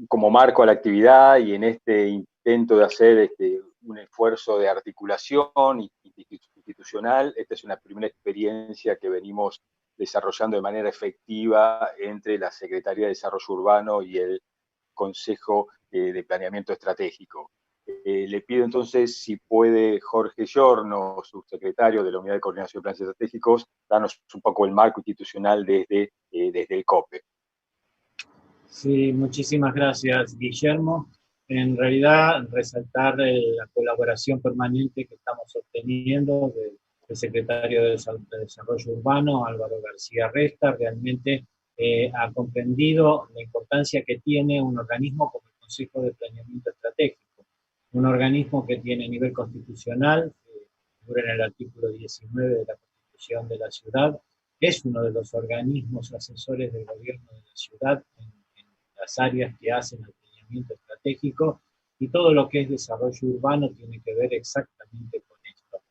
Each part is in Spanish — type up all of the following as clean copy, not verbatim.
como marco a la actividad y en este intento de hacer un esfuerzo de articulación institucional, esta es una primera experiencia que venimos desarrollando de manera efectiva entre la Secretaría de Desarrollo Urbano y el Consejo de Planeamiento Estratégico. Le pido entonces si puede Jorge Giorno, subsecretario de la Unidad de Coordinación de Planes Estratégicos, darnos un poco el marco institucional desde el COPE. Sí, muchísimas gracias, Guillermo. En realidad, resaltar la colaboración permanente que estamos obteniendo del secretario de Desarrollo Urbano, Álvaro García Resta, realmente ha comprendido la importancia que tiene un organismo como el Consejo de Planeamiento Estratégico, un organismo que tiene nivel constitucional, figura en el artículo 19 de la Constitución de la Ciudad, es uno de los organismos asesores del gobierno de la ciudad en las áreas que hacen el planeamiento estratégico, y todo lo que es desarrollo urbano tiene que ver exactamente con esto.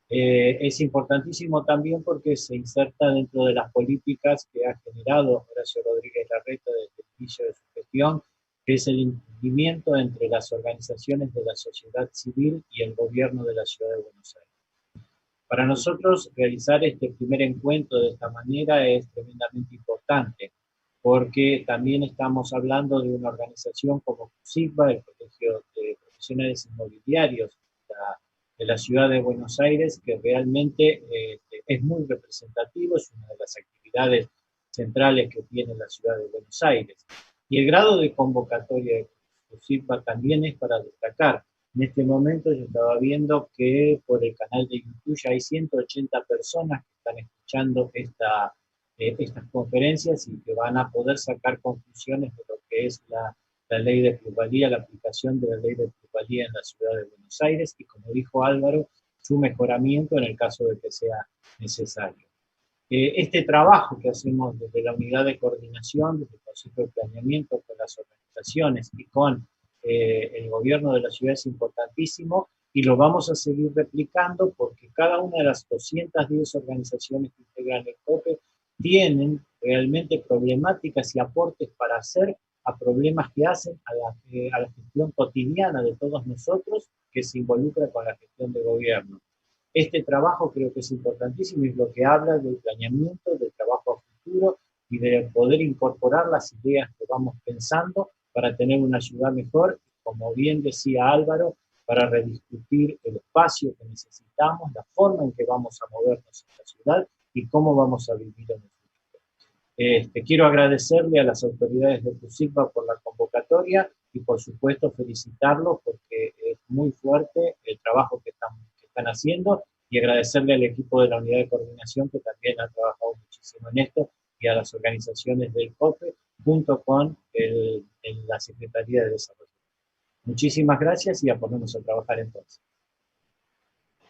Es importantísimo también porque se inserta dentro de las políticas que ha generado Horacio Rodríguez Larreta desde el inicio de su gestión, que es el entendimiento entre las organizaciones de la sociedad civil y el gobierno de la Ciudad de Buenos Aires. Para nosotros, realizar este primer encuentro de esta manera es tremendamente importante, porque también estamos hablando de una organización como CUSIPA, el Colegio de Profesionales Inmobiliarios de la Ciudad de Buenos Aires, que realmente es muy representativo, es una de las actividades centrales que tiene la Ciudad de Buenos Aires. Y el grado de convocatoria de CUSIPA también es para destacar. En este momento yo estaba viendo que por el canal de YouTube ya hay 180 personas que están escuchando estas conferencias y que van a poder sacar conclusiones de lo que es la ley de plusvalía, la aplicación de la ley de plusvalía en la ciudad de Buenos Aires y, como dijo Álvaro, su mejoramiento en el caso de que sea necesario. Este trabajo que hacemos desde la unidad de coordinación, desde el Consejo de Planeamiento, con las organizaciones y con el gobierno de la ciudad es importantísimo, y lo vamos a seguir replicando porque cada una de las 210 organizaciones que integran el COPE tienen realmente problemáticas y aportes para hacer a problemas que hacen a la gestión cotidiana de todos nosotros, que se involucra con la gestión de gobierno. Este trabajo creo que es importantísimo y es lo que habla del planeamiento, del trabajo a futuro y de poder incorporar las ideas que vamos pensando para tener una ciudad mejor, como bien decía Álvaro, para rediscutir el espacio que necesitamos, la forma en que vamos a movernos en la ciudad y cómo vamos a vivir en el futuro. Quiero agradecerle a las autoridades de CUSIPA por la convocatoria y por supuesto felicitarlos porque es muy fuerte el trabajo que están haciendo, y agradecerle al equipo de la unidad de coordinación que también ha trabajado muchísimo en esto, y a las organizaciones del COPE junto con la Secretaría de Desarrollo. Muchísimas gracias y a ponernos a trabajar entonces.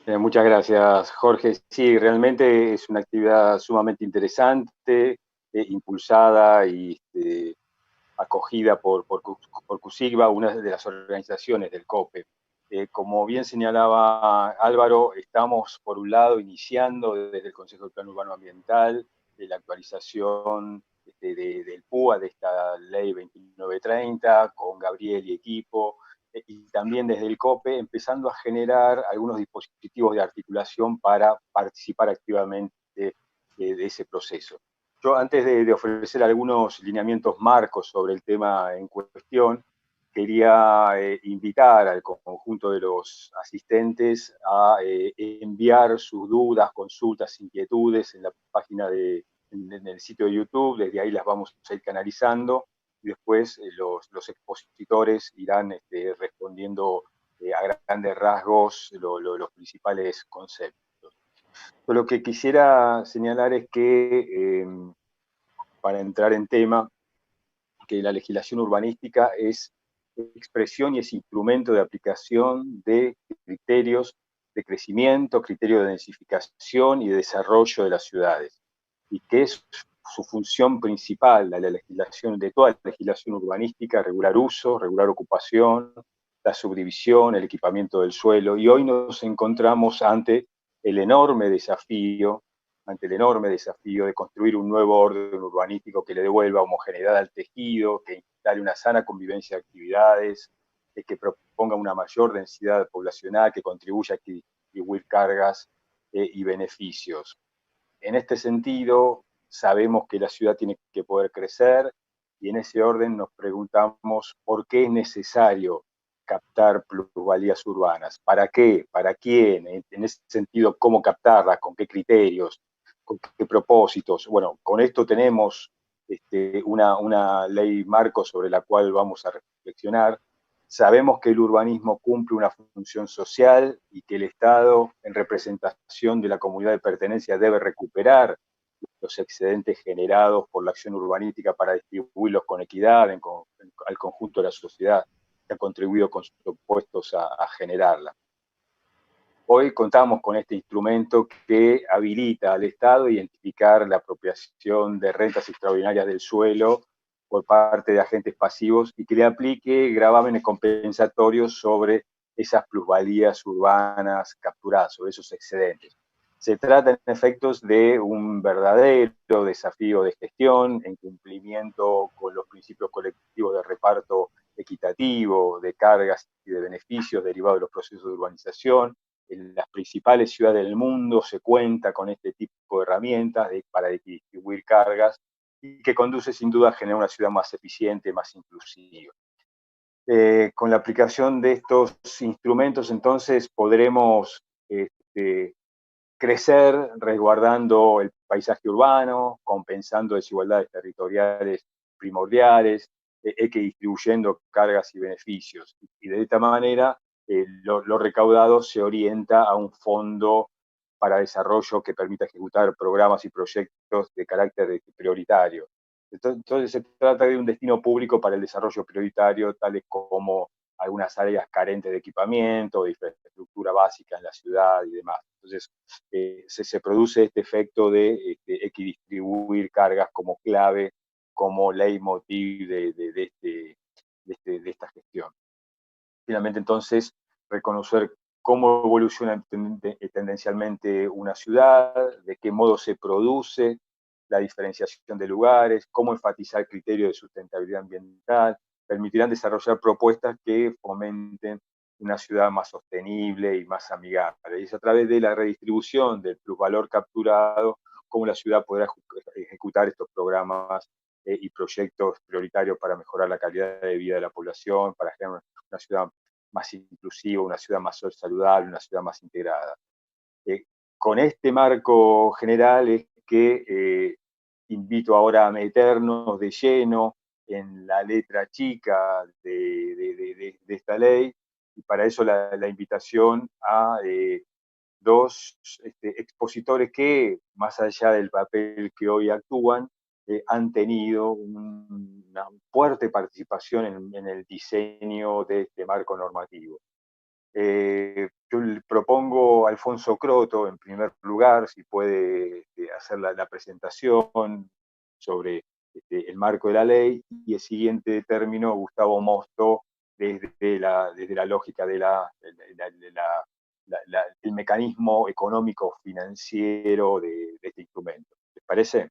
Muchas gracias, Jorge. Sí, realmente es una actividad sumamente interesante, impulsada y acogida por CUSIGBA, una de las organizaciones del COPE. Como bien señalaba Álvaro, estamos por un lado iniciando desde el Consejo de Plan Urbano Ambiental la actualización del PUA, de esta ley 2930, con Gabriel y equipo, y también desde el COPE empezando a generar algunos dispositivos de articulación para participar activamente de ese proceso. Yo, antes de ofrecer algunos lineamientos marcos sobre el tema en cuestión, quería invitar al conjunto de los asistentes a enviar sus dudas, consultas, inquietudes en la página en el sitio de YouTube. Desde ahí las vamos a ir canalizando y después los expositores irán respondiendo a grandes rasgos los principales conceptos. Yo lo que quisiera señalar es que, para entrar en tema, que la legislación urbanística es expresión y es instrumento de aplicación de criterios de crecimiento, criterios de densificación y de desarrollo de las ciudades, y que es su función principal, la legislación, de toda la legislación urbanística, regular uso, regular ocupación, la subdivisión, el equipamiento del suelo, y hoy nos encontramos el enorme desafío ante el enorme desafío de construir un nuevo orden urbanístico que le devuelva homogeneidad al tejido, que darle una sana convivencia de actividades, que proponga una mayor densidad poblacional, que contribuya a distribuir cargas y beneficios. En este sentido, sabemos que la ciudad tiene que poder crecer y en ese orden nos preguntamos por qué es necesario captar plusvalías urbanas. ¿Para qué? ¿Para quién? En ese sentido, ¿cómo captarlas? ¿Con qué criterios? ¿Con qué propósitos? Bueno, con esto tenemos una ley marco sobre la cual vamos a reflexionar. Sabemos que el urbanismo cumple una función social y que el Estado, en representación de la comunidad de pertenencia, debe recuperar los excedentes generados por la acción urbanística para distribuirlos con equidad al conjunto de la sociedad que ha contribuido con sus impuestos a generarla. Hoy contamos con este instrumento que habilita al Estado a identificar la apropiación de rentas extraordinarias del suelo por parte de agentes pasivos y que le aplique gravámenes compensatorios sobre esas plusvalías urbanas capturadas, sobre esos excedentes. Se trata, en efectos, de un verdadero desafío de gestión en cumplimiento con los principios colectivos de reparto equitativo, de cargas y de beneficios derivados de los procesos de urbanización. En las principales ciudades del mundo se cuenta con este tipo de herramientas para distribuir cargas y que conduce sin duda a generar una ciudad más eficiente, más inclusiva. Con la aplicación de estos instrumentos, entonces, podremos crecer resguardando el paisaje urbano, compensando desigualdades territoriales primordiales, equidistribuyendo cargas y beneficios. Y de esta manera, lo recaudado se orienta a un fondo para desarrollo que permita ejecutar programas y proyectos de carácter prioritario. Entonces se trata de un destino público para el desarrollo prioritario, tales como algunas áreas carentes de equipamiento, de infraestructura básica en la ciudad y demás. Entonces se produce este efecto de equidistribuir cargas como clave, como leitmotiv de esta gestión. Finalmente, entonces, reconocer cómo evoluciona tendencialmente una ciudad, de qué modo se produce la diferenciación de lugares, cómo enfatizar criterios de sustentabilidad ambiental, permitirán desarrollar propuestas que fomenten una ciudad más sostenible y más amigable. Y es a través de la redistribución del plusvalor capturado cómo la ciudad podrá ejecutar estos programas y proyectos prioritarios para mejorar la calidad de vida de la población, para generar una ciudad más inclusiva, una ciudad más saludable, una ciudad más integrada. Con este marco general es que invito ahora a meternos de lleno en la letra chica de esta ley, y para eso la invitación a dos expositores que, más allá del papel que hoy actúan, han tenido una fuerte participación en el diseño de este marco normativo. Yo le propongo a Alfonso Croto, en primer lugar, si puede hacer la presentación sobre el marco de la ley, y el siguiente término, Gustavo Mosto, desde la lógica del mecanismo económico financiero de este instrumento. ¿Les parece?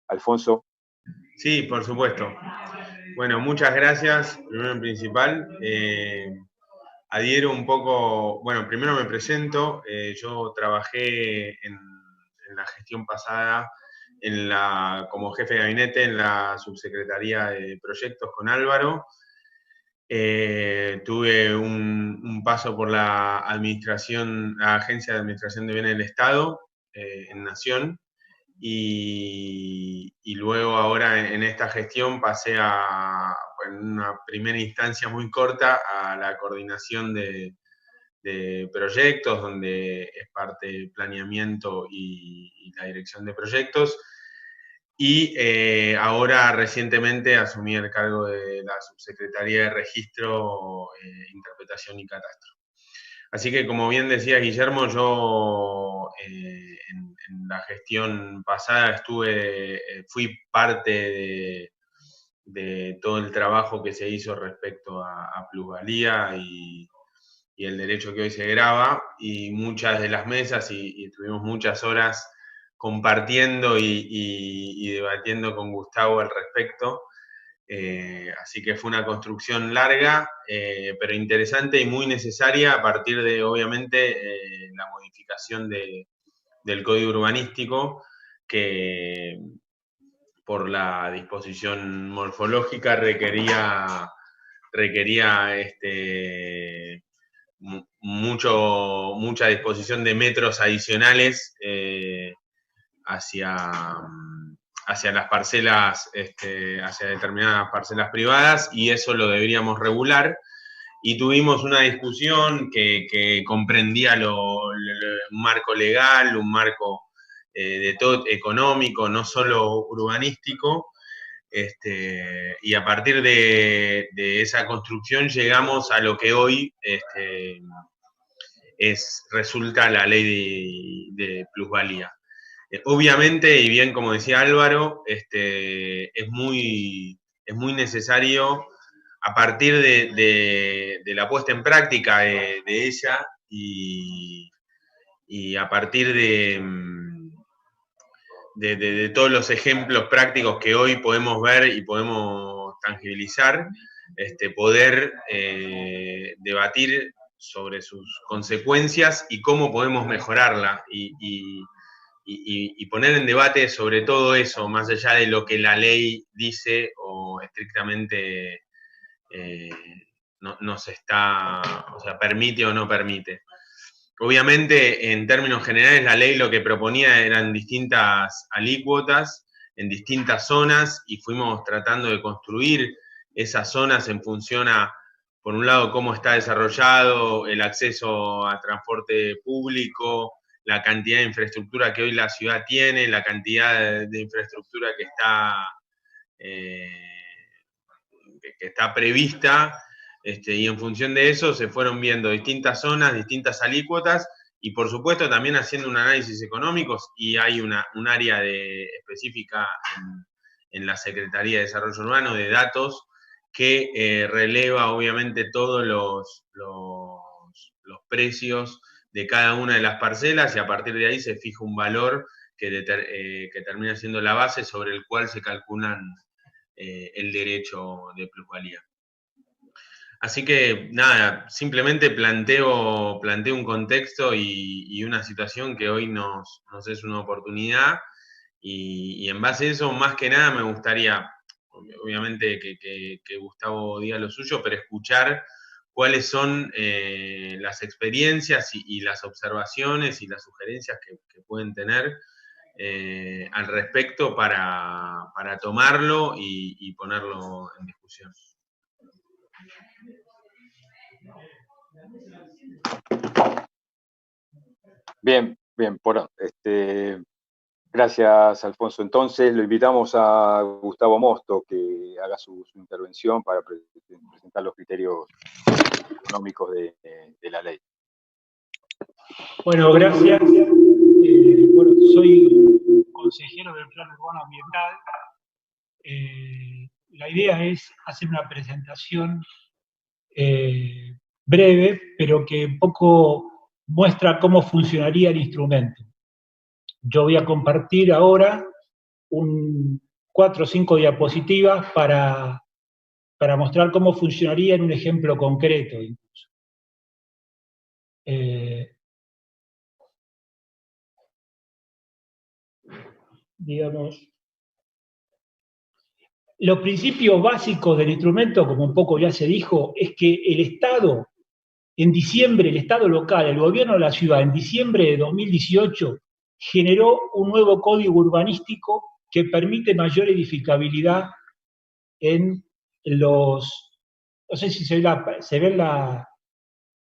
Alfonso. Sí, por supuesto. Bueno, muchas gracias. Primero en principal, adhiero un poco, bueno, primero me presento. Yo trabajé en la gestión pasada como jefe de gabinete en la subsecretaría de proyectos con Álvaro. Tuve un paso por la Agencia de Administración de Bienes del Estado en Nación. Y luego ahora en esta gestión pasé en una primera instancia muy corta a la coordinación de proyectos, donde es parte planeamiento y la dirección de proyectos. Y ahora recientemente asumí el cargo de la Subsecretaría de Registro, Interpretación y Catastro. Así que, como bien decía Guillermo, yo en la gestión pasada fui parte de todo el trabajo que se hizo respecto a plusvalía y el derecho que hoy se graba, y muchas de las mesas, y tuvimos muchas horas compartiendo y debatiendo con Gustavo al respecto. Así que fue una construcción larga, pero interesante y muy necesaria a partir de, obviamente, la modificación del código urbanístico, que por la disposición morfológica requería mucha disposición de metros adicionales hacia las parcelas, hacia determinadas parcelas privadas, y eso lo deberíamos regular. Y tuvimos una discusión que comprendía un marco legal, un marco de todo económico, no solo urbanístico, y a partir de esa construcción llegamos a lo que hoy resulta la ley de plusvalía. Obviamente, y bien como decía Álvaro, es muy necesario a partir de la puesta en práctica de ella y a partir de todos los ejemplos prácticos que hoy podemos ver y podemos tangibilizar, poder debatir sobre sus consecuencias y cómo podemos mejorarla y poner en debate sobre todo eso, más allá de lo que la ley dice o estrictamente nos está, o sea, permite o no permite. Obviamente, en términos generales, la ley lo que proponía eran distintas alícuotas en distintas zonas y fuimos tratando de construir esas zonas en función a, por un lado, cómo está desarrollado el acceso a transporte público, la cantidad de infraestructura que hoy la ciudad tiene, la cantidad de infraestructura que está prevista, y en función de eso se fueron viendo distintas zonas, distintas alícuotas, y por supuesto también haciendo un análisis económico, y hay un área específica en la Secretaría de Desarrollo Urbano de datos que releva obviamente todos los precios de cada una de las parcelas, y a partir de ahí se fija un valor que termina siendo la base sobre el cual se calculan el derecho de plusvalía. Así que nada, simplemente planteo un contexto y una situación que hoy nos es una oportunidad, y en base a eso, más que nada, me gustaría, obviamente que Gustavo diga lo suyo, pero escuchar cuáles son las experiencias y las observaciones y las sugerencias que pueden tener al respecto para tomarlo y ponerlo en discusión. Bien, bueno, gracias, Alfonso. Entonces, lo invitamos a Gustavo Mosto que haga su intervención para presentar los criterios económicos de la ley. Bueno, gracias. Bueno, soy consejero del Plan Urbano Ambiental. La idea es hacer una presentación breve, pero que un poco muestra cómo funcionaría el instrumento. Yo voy a compartir ahora 4 o 5 diapositivas para mostrar cómo funcionaría en un ejemplo concreto incluso. Digamos, los principios básicos del instrumento, como un poco ya se dijo, es que el Estado, en diciembre, el Estado local, el gobierno de la ciudad, en diciembre de 2018, generó un nuevo código urbanístico que permite mayor edificabilidad en los... No sé si se ve la...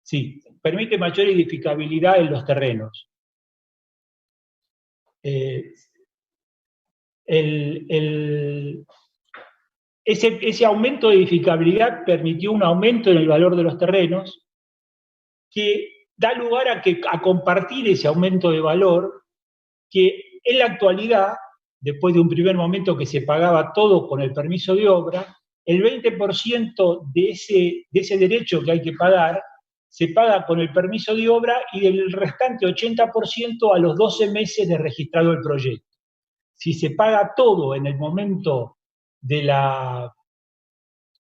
Sí, permite mayor edificabilidad en los terrenos. Ese aumento de edificabilidad permitió un aumento en el valor de los terrenos que da lugar a compartir ese aumento de valor, que en la actualidad, después de un primer momento que se pagaba todo con el permiso de obra, el 20% de ese derecho que hay que pagar se paga con el permiso de obra, y del restante 80% a los 12 meses de registrado el proyecto. Si se paga todo en el momento de la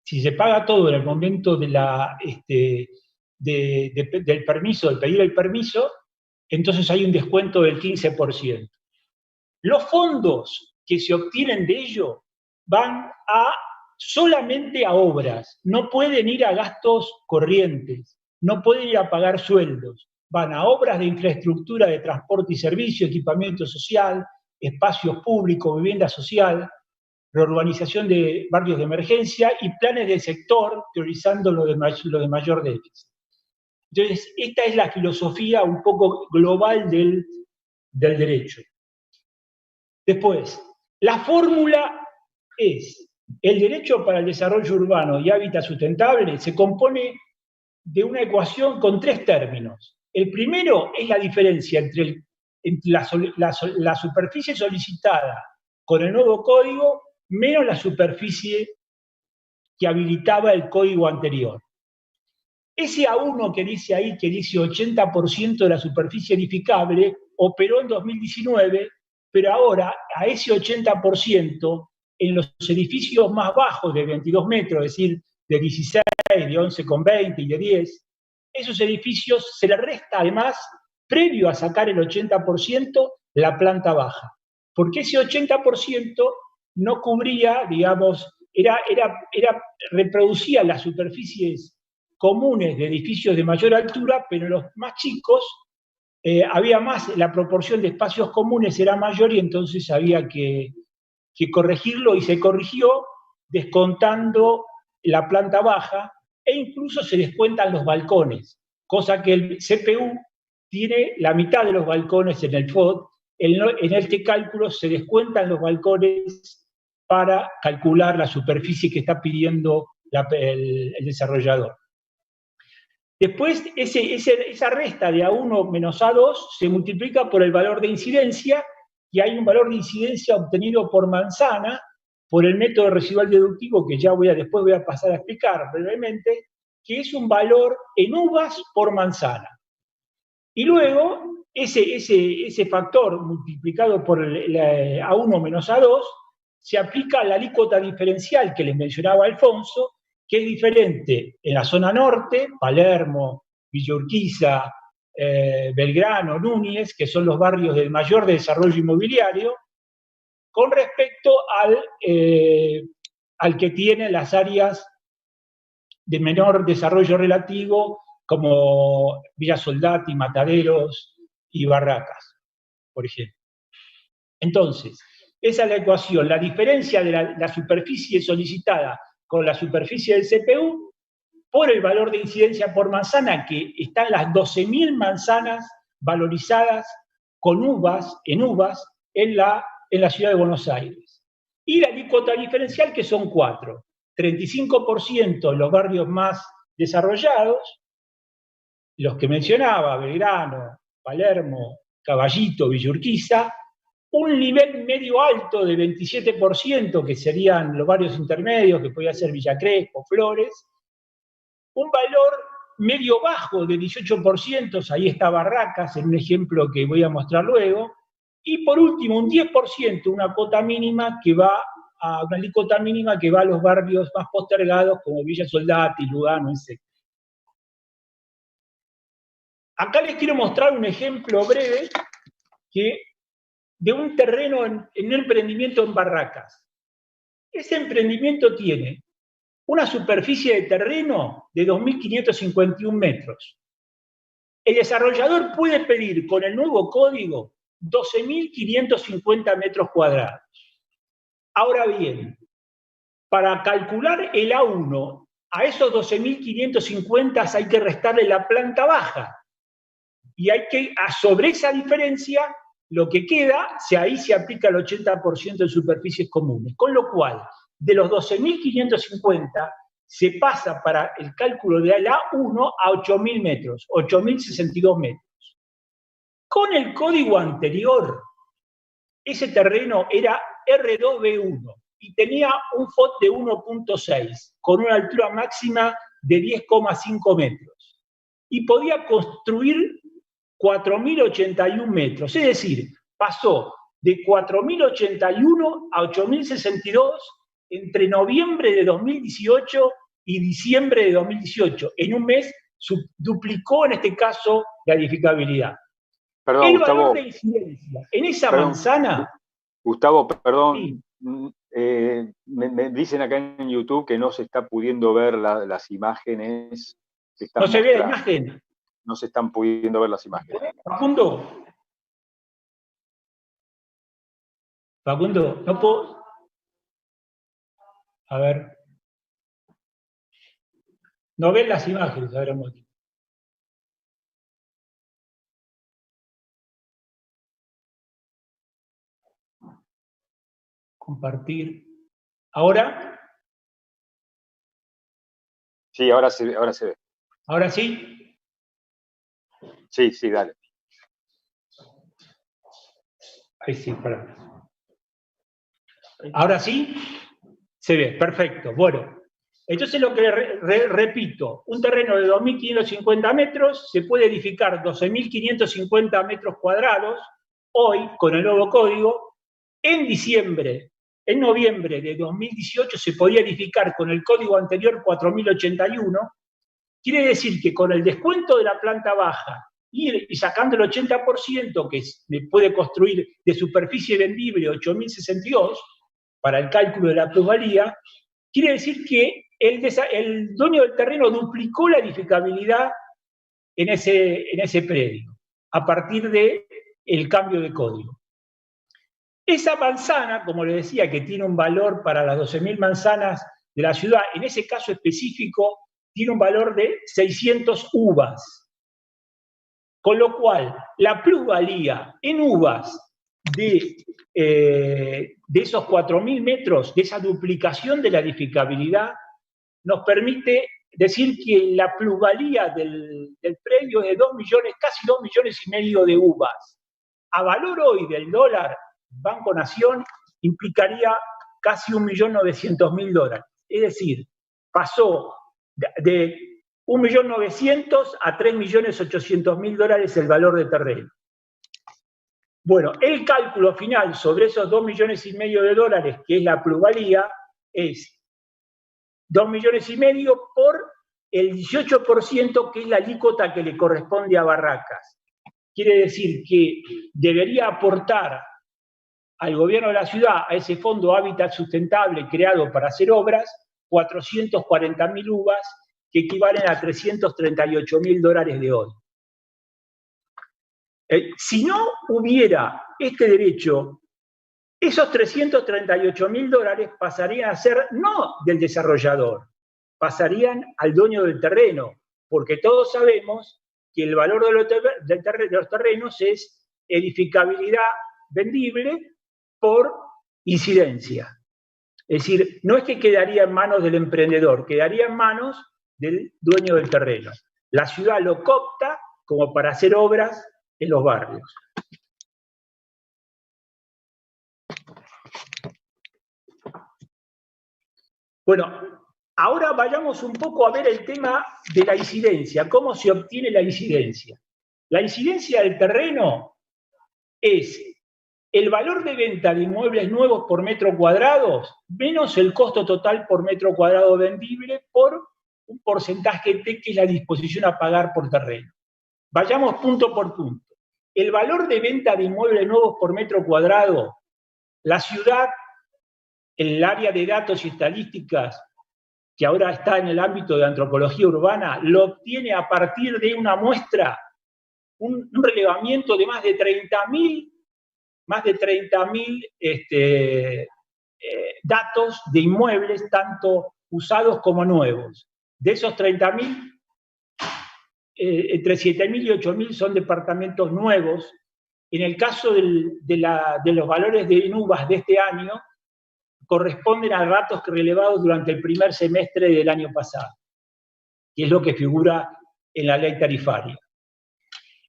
si se paga todo en el momento de del permiso, de pedir el permiso, entonces hay un descuento del 15%. Los fondos que se obtienen de ello van solamente a obras, no pueden ir a gastos corrientes, no pueden ir a pagar sueldos, van a obras de infraestructura de transporte y servicio, equipamiento social, espacios públicos, vivienda social, reurbanización de barrios de emergencia y planes del sector priorizando lo de mayor déficit. Entonces, esta es la filosofía un poco global del derecho. Después, la fórmula es: el derecho para el desarrollo urbano y hábitat sustentable se compone de una ecuación con 3 términos. El primero es la diferencia entre la superficie solicitada con el nuevo código menos la superficie que habilitaba el código anterior. Ese A1 que dice ahí, que dice 80% de la superficie edificable, operó en 2019, pero ahora a ese 80% en los edificios más bajos de 22 metros, es decir, de 16, de 11,20 y de 10, esos edificios se les resta además, previo a sacar el 80%, la planta baja. Porque ese 80% no cubría, digamos, reproducía las superficies comunes de edificios de mayor altura, pero en los más chicos había más, la proporción de espacios comunes era mayor y entonces había que corregirlo, y se corrigió descontando la planta baja e incluso se descuentan los balcones, cosa que el CPU tiene la mitad de los balcones en el FOD. En este cálculo se descuentan los balcones para calcular la superficie que está pidiendo el desarrollador. Después, esa resta de A1 menos A2 se multiplica por el valor de incidencia, y hay un valor de incidencia obtenido por manzana, por el método residual deductivo, que después voy a pasar a explicar brevemente, que es un valor en uvas por manzana. Y luego, ese factor multiplicado por el A1 menos A2, se aplica a la alícuota diferencial que les mencionaba Alfonso, que es diferente en la zona norte, Palermo, Villa Urquiza, Belgrano, Núñez, que son los barrios del mayor desarrollo inmobiliario, con respecto al que tienen las áreas de menor desarrollo relativo, como Villa Soldati, Mataderos y Barracas, por ejemplo. Entonces, esa es la ecuación, la diferencia de la superficie solicitada con la superficie del CPU por el valor de incidencia por manzana, que están las 12.000 manzanas valorizadas con uvas en la ciudad de Buenos Aires. Y la alícuota diferencial, que son 4. 35% en los barrios más desarrollados, los que mencionaba, Belgrano, Palermo, Caballito, Villa Urquiza, un nivel medio alto de 27%, que serían los barrios intermedios, que podía ser Villa Crespo, Flores, un valor medio bajo de 18%, ahí está Barracas, en un ejemplo que voy a mostrar luego, y por último un 10%, una alícuota mínima que va a los barrios más postergados como Villa Soldati, Lugano, etc. Acá les quiero mostrar un ejemplo breve de un terreno en un emprendimiento en Barracas. Ese emprendimiento tiene una superficie de terreno de 2.551 metros. El desarrollador puede pedir con el nuevo código 12.550 metros cuadrados. Ahora bien, para calcular el A1, a esos 12.550 hay que restarle la planta baja. Y sobre esa diferencia, lo que queda, ahí se aplica el 80% de superficies comunes. Con lo cual, de los 12.550 se pasa para el cálculo del A1 a 8.000 metros, 8.062 metros. Con el código anterior, ese terreno era R2B1 y tenía un FOT de 1.6, con una altura máxima de 10,5 metros. Y podía construir 4.081 metros, es decir, pasó de 4.081 a 8.062 entre noviembre de 2018 y diciembre de 2018. En un mes duplicó, en este caso, la edificabilidad. Perdón, el Gustavo, valor de incidencia en esa manzana... Gustavo, perdón, sí. me dicen acá en YouTube que no se está pudiendo ver las imágenes que están ¿No se ve la mostrando. imagen? No se están pudiendo ver las imágenes. Facundo, no puedo... A ver. No ven las imágenes, a ver, aquí. Compartir. ¿Ahora? Sí, ahora se ve. ¿Ahora sí? Sí, dale. Ahí sí, para. ¿Ahora sí? Se ve, perfecto. Bueno, entonces lo que repito, un terreno de 2.550 metros se puede edificar 12.550 metros cuadrados, hoy, con el nuevo código. En noviembre de 2018 se podía edificar con el código anterior 4.081. Quiere decir que con el descuento de la planta baja y sacando el 80% que me puede construir de superficie vendible 8.062 para el cálculo de la plusvalía, quiere decir que el dueño del terreno duplicó la edificabilidad en ese predio a partir del cambio de código. Esa manzana, como les decía, que tiene un valor para las 12.000 manzanas de la ciudad, en ese caso específico, tiene un valor de 600 uvas. Con lo cual, la plusvalía en uvas de esos 4.000 metros, de esa duplicación de la edificabilidad, nos permite decir que la plusvalía del predio es de 2 millones, casi 2 millones y medio de uvas. A valor hoy del dólar, Banco Nación implicaría casi $1.900.000. Es decir, pasó de 1.900.000 a $3.800.000 el valor de terreno. Bueno, el cálculo final sobre esos 2 millones y medio de dólares, que es la plusvalía, es 2 millones y medio por el 18%, que es la alícuota que le corresponde a Barracas. Quiere decir que debería aportar al gobierno de la ciudad, a ese fondo Hábitat Sustentable creado para hacer obras, 440.000 uvas, que equivalen a $338.000 de hoy. Si no hubiera este derecho, esos $338.000 pasarían a ser no del desarrollador, pasarían al dueño del terreno, porque todos sabemos que el valor de los terrenos es edificabilidad vendible por incidencia. Es decir, no es que quedaría en manos del emprendedor, quedaría en manos del dueño del terreno. La ciudad lo coopta como para hacer obras en los barrios. Bueno, ahora vayamos un poco a ver el tema de la incidencia, cómo se obtiene la incidencia. La incidencia del terreno es el valor de venta de inmuebles nuevos por metro cuadrado menos el costo total por metro cuadrado vendible por un porcentaje T, que es la disposición a pagar por terreno. Vayamos punto por punto. El valor de venta de inmuebles nuevos por metro cuadrado, la ciudad, en el área de datos y estadísticas, que ahora está en el ámbito de antropología urbana, lo obtiene a partir de una muestra, un relevamiento de más de 30.000 datos de inmuebles, tanto usados como nuevos. De esos 30.000, entre 7.000 y 8.000 son departamentos nuevos. En el caso de los valores de uvas de este año, corresponden a datos relevados durante el primer semestre del año pasado, que es lo que figura en la ley tarifaria.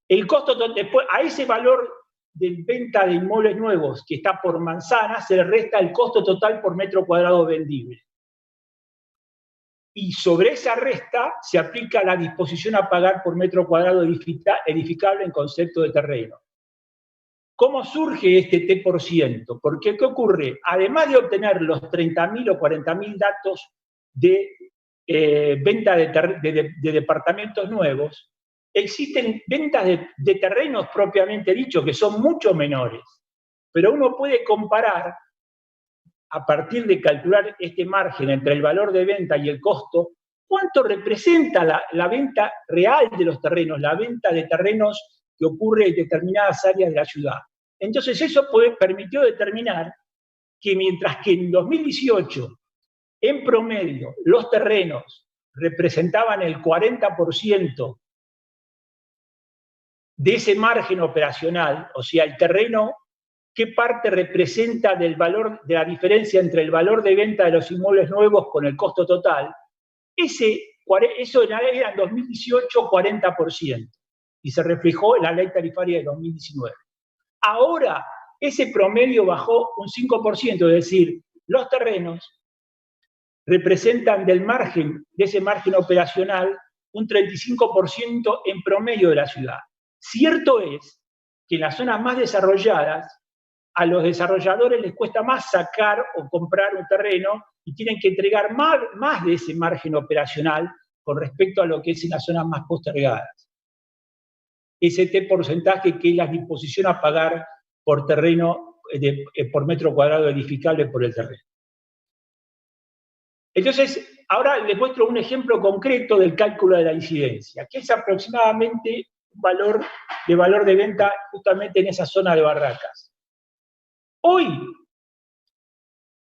El costo, después, a ese valor de venta de inmuebles nuevos que está por manzana, se le resta el costo total por metro cuadrado vendible. Y sobre esa resta se aplica la disposición a pagar por metro cuadrado edificable en concepto de terreno. ¿Cómo surge este T%? Porque, ¿qué ocurre? Además de obtener los 30.000 o 40.000 datos de venta de departamentos nuevos, existen ventas de terrenos propiamente dicho, que son mucho menores. Pero uno puede comparar, a partir de calcular este margen entre el valor de venta y el costo, cuánto representa la venta real de los terrenos, la venta de terrenos que ocurre en determinadas áreas de la ciudad. Entonces eso permitió determinar que mientras que en 2018, en promedio, los terrenos representaban el 40% de ese margen operacional, o sea, el terreno, qué parte representa del valor, de la diferencia entre el valor de venta de los inmuebles nuevos con el costo total, eso era en 2018 40%, y se reflejó en la ley tarifaria de 2019. Ahora, ese promedio bajó un 5%, es decir, los terrenos representan de ese margen operacional, un 35% en promedio de la ciudad. Cierto es que en las zonas más desarrolladas, a los desarrolladores les cuesta más sacar o comprar un terreno y tienen que entregar más de ese margen operacional con respecto a lo que es en las zonas más postergadas. Ese porcentaje que es la disposición a pagar por terreno, por metro cuadrado edificable por el terreno. Entonces, ahora les muestro un ejemplo concreto del cálculo de la incidencia, que es aproximadamente un valor de venta justamente en esa zona de Barracas. Hoy,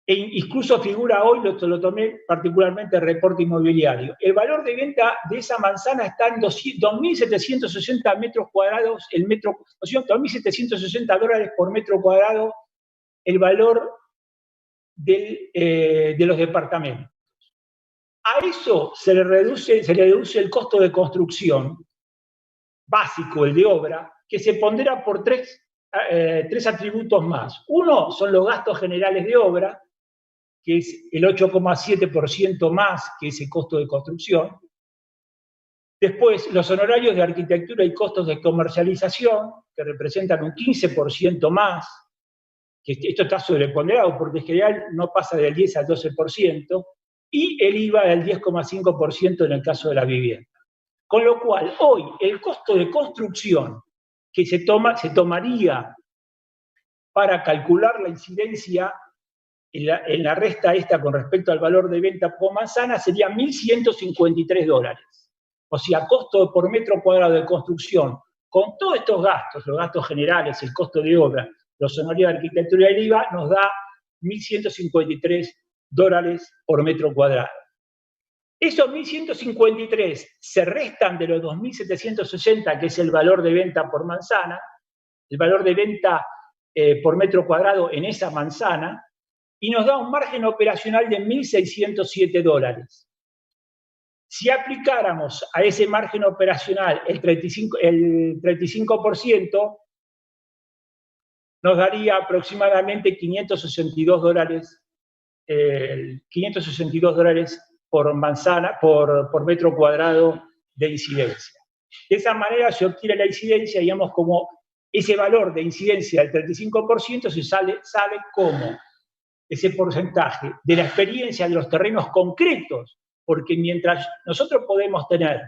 e incluso figura hoy, lo tomé particularmente el reporte inmobiliario, el valor de venta de esa manzana está en 2.760 metros cuadrados, o sea, 2.760 dólares por metro cuadrado, el valor de los departamentos. A eso se le reduce el costo de construcción básico, el de obra, que se pondera por tres atributos más. Uno son los gastos generales de obra, que es el 8,7% más que ese costo de construcción. Después, los honorarios de arquitectura y costos de comercialización, que representan un 15% más, que esto está sobreponderado porque en general no pasa del 10 al 12%, y el IVA del 10,5% en el caso de la vivienda. Con lo cual, hoy, el costo de construcción que se tomaría para calcular la incidencia en la resta esta con respecto al valor de venta por manzana sería 1.153 dólares. O sea, costo por metro cuadrado de construcción, con todos estos gastos, los gastos generales, el costo de obra, los honorarios de arquitectura y el IVA, nos da 1.153 dólares por metro cuadrado. Esos 1.153 se restan de los 2.760, que es el valor de venta por manzana, el valor de venta por metro cuadrado en esa manzana, y nos da un margen operacional de 1.607 dólares. Si aplicáramos a ese margen operacional el 35%, nos daría aproximadamente 562 dólares por manzana, por metro cuadrado de incidencia. De esa manera se obtiene la incidencia, digamos, como ese valor de incidencia del 35% se sale como ese porcentaje de la experiencia de los terrenos concretos, porque mientras nosotros podemos tener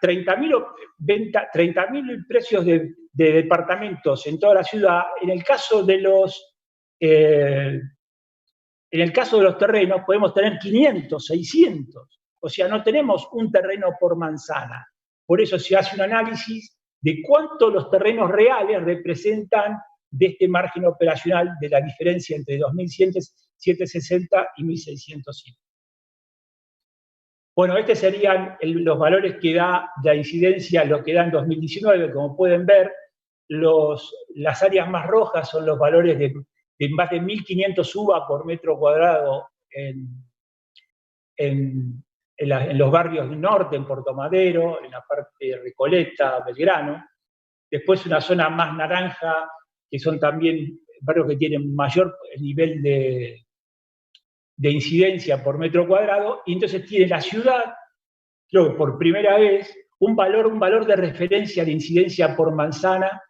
30.000 precios de departamentos en toda la ciudad, en el caso de los terrenos podemos tener 500, 600, o sea, no tenemos un terreno por manzana. Por eso se hace un análisis de cuánto los terrenos reales representan de este margen operacional de la diferencia entre 2.760 y 1.607. Bueno, estos serían los valores que da la incidencia, lo que da en 2019. Como pueden ver, las áreas más rojas son los valores de más de 1.500 UVA por metro cuadrado en los barrios del norte, en Puerto Madero, en la parte de Recoleta, Belgrano. Después una zona más naranja, que son también barrios que tienen mayor nivel de incidencia por metro cuadrado, y entonces tiene la ciudad, creo que por primera vez, un valor de referencia de incidencia por manzana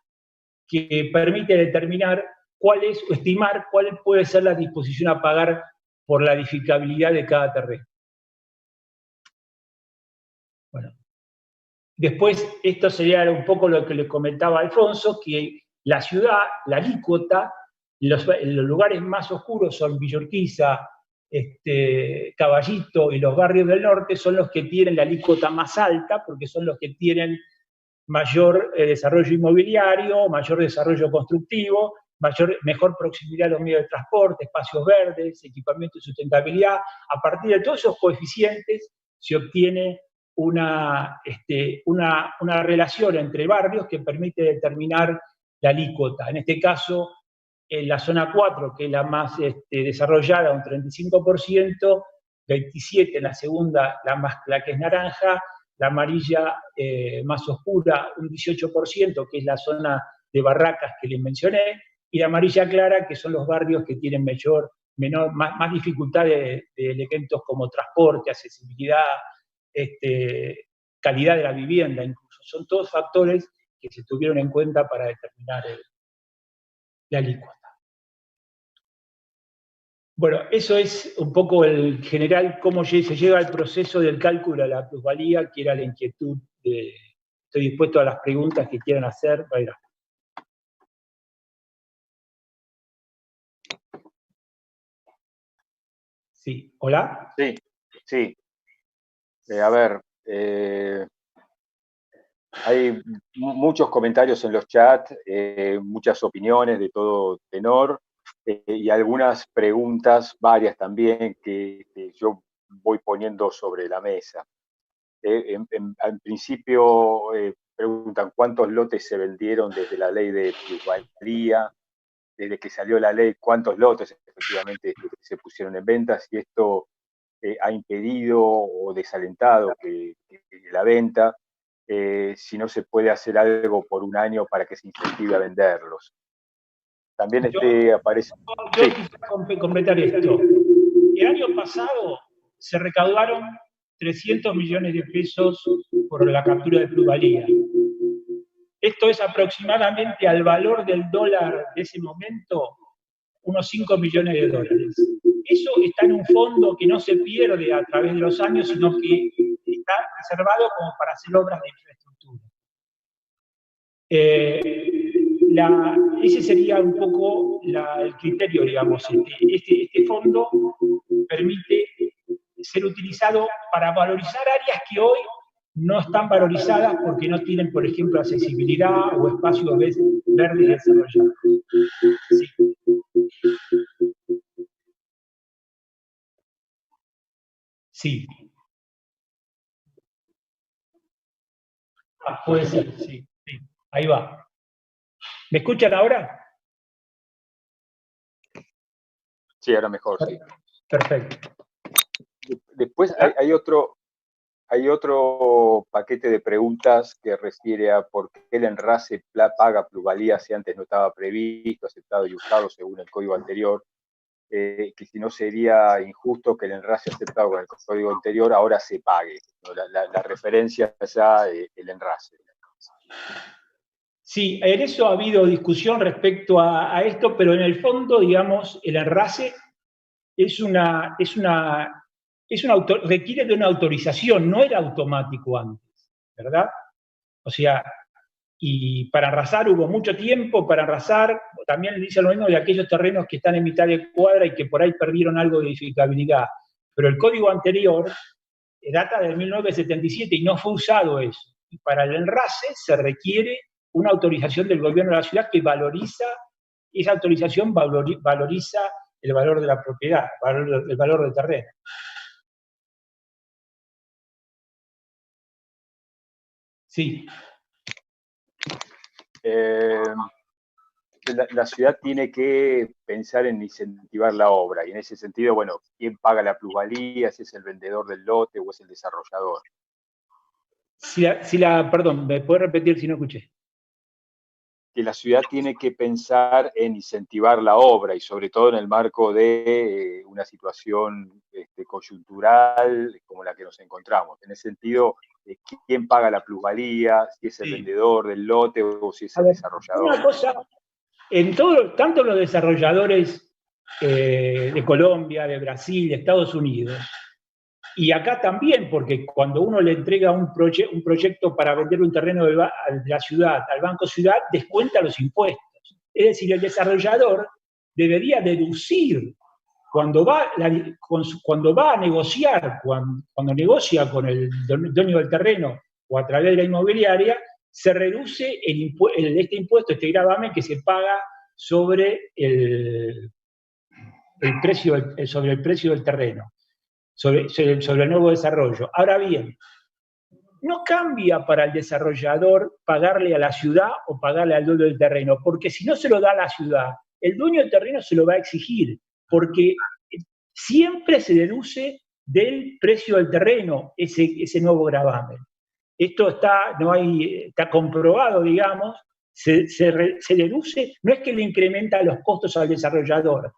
que permite determinar cuál es, o estimar cuál puede ser la disposición a pagar por la edificabilidad de cada terreno. Bueno, después, esto sería un poco lo que le comentaba Alfonso, que la ciudad, la alícuota, los lugares más oscuros son Villa Urquiza, Caballito y los barrios del norte son los que tienen la alícuota más alta, porque son los que tienen mayor desarrollo inmobiliario, mayor desarrollo constructivo, mejor proximidad a los medios de transporte, espacios verdes, equipamiento y sustentabilidad. A partir de todos esos coeficientes se obtiene una relación entre barrios que permite determinar la alícuota. En este caso, en la zona 4, que es la más desarrollada, un 35%, 27% en la segunda, la que es naranja, la amarilla más oscura, un 18%, que es la zona de Barracas que les mencioné, y la amarilla clara, que son los barrios que tienen más dificultad de elementos como transporte, accesibilidad, calidad de la vivienda incluso. Son todos factores que se tuvieron en cuenta para determinar la alícuota. Bueno, eso es un poco el general, cómo se llega al proceso del cálculo de la plusvalía, que era la inquietud de... Estoy dispuesto a las preguntas que quieran hacer. Vaya. Sí, ¿hola? Sí, sí. A ver, hay muchos comentarios en los chats, muchas opiniones de todo tenor, y algunas preguntas, varias también, que yo voy poniendo sobre la mesa. En principio preguntan cuántos lotes se vendieron desde la ley de plusvalía, desde que salió la ley, cuántos lotes efectivamente se pusieron en venta, si esto ha impedido o desalentado que la venta, si no se puede hacer algo por un año para que se incentive a venderlos. También aparece... Yo quisiera completar esto. El año pasado se recaudaron 300 millones de pesos por la captura de plusvalía. Esto es aproximadamente al valor del dólar de ese momento, unos 5 millones de dólares. Eso está en un fondo que no se pierde a través de los años, sino que está reservado como para hacer obras de infraestructura. Ese sería un poco el criterio, digamos. Este fondo permite ser utilizado para valorizar áreas que hoy no están valorizadas porque no tienen, por ejemplo, accesibilidad o espacios verdes desarrollados. Sí. Sí. Puede ser, sí. Ahí va. ¿Me escuchan ahora? Sí, ahora mejor, sí. Perfecto. Después hay otro paquete de preguntas que refiere a por qué el enrase paga plusvalía si antes no estaba previsto, aceptado y usado según el código anterior, que si no sería injusto que el enrase aceptado con el código anterior ahora se pague, ¿no? La referencia ya el enrase. Sí, en eso ha habido discusión respecto a esto, pero en el fondo, digamos, el enrase requiere de una autorización, no era automático antes, ¿verdad? O sea, y para enrasar hubo mucho tiempo, para enrasar también le dice lo mismo de aquellos terrenos que están en mitad de cuadra y que por ahí perdieron algo de edificabilidad. Pero el código anterior data del 1977 y no fue usado eso. Y para el enrase se requiere una autorización del gobierno de la ciudad que valoriza, esa autorización valoriza el valor de la propiedad, el valor del terreno. Sí. La ciudad tiene que pensar en incentivar la obra, y en ese sentido, bueno, ¿quién paga la plusvalía? ¿Si es el vendedor del lote o es el desarrollador? Perdón, ¿me puede repetir si no escuché? Que la ciudad tiene que pensar en incentivar la obra, y sobre todo en el marco de una situación coyuntural como la que nos encontramos. En ese sentido, quién paga la plusvalía, si es el vendedor del lote o si es el desarrollador. Una cosa, tanto los desarrolladores de Colombia, de Brasil, de Estados Unidos, y acá también, porque cuando uno le entrega un proyecto para vender un terreno de la ciudad al Banco Ciudad, descuenta los impuestos. Es decir, el desarrollador debería deducir cuando va a negociar, cuando negocia con el dueño del terreno o a través de la inmobiliaria, se reduce este impuesto, este gravamen que se paga sobre el precio del terreno, sobre el nuevo desarrollo. Ahora bien, no cambia para el desarrollador pagarle a la ciudad o pagarle al dueño del terreno, porque si no se lo da a la ciudad, el dueño del terreno se lo va a exigir, porque siempre se deduce del precio del terreno ese nuevo gravamen. Esto está comprobado, digamos, se deduce, no es que le incrementa los costos al desarrollador,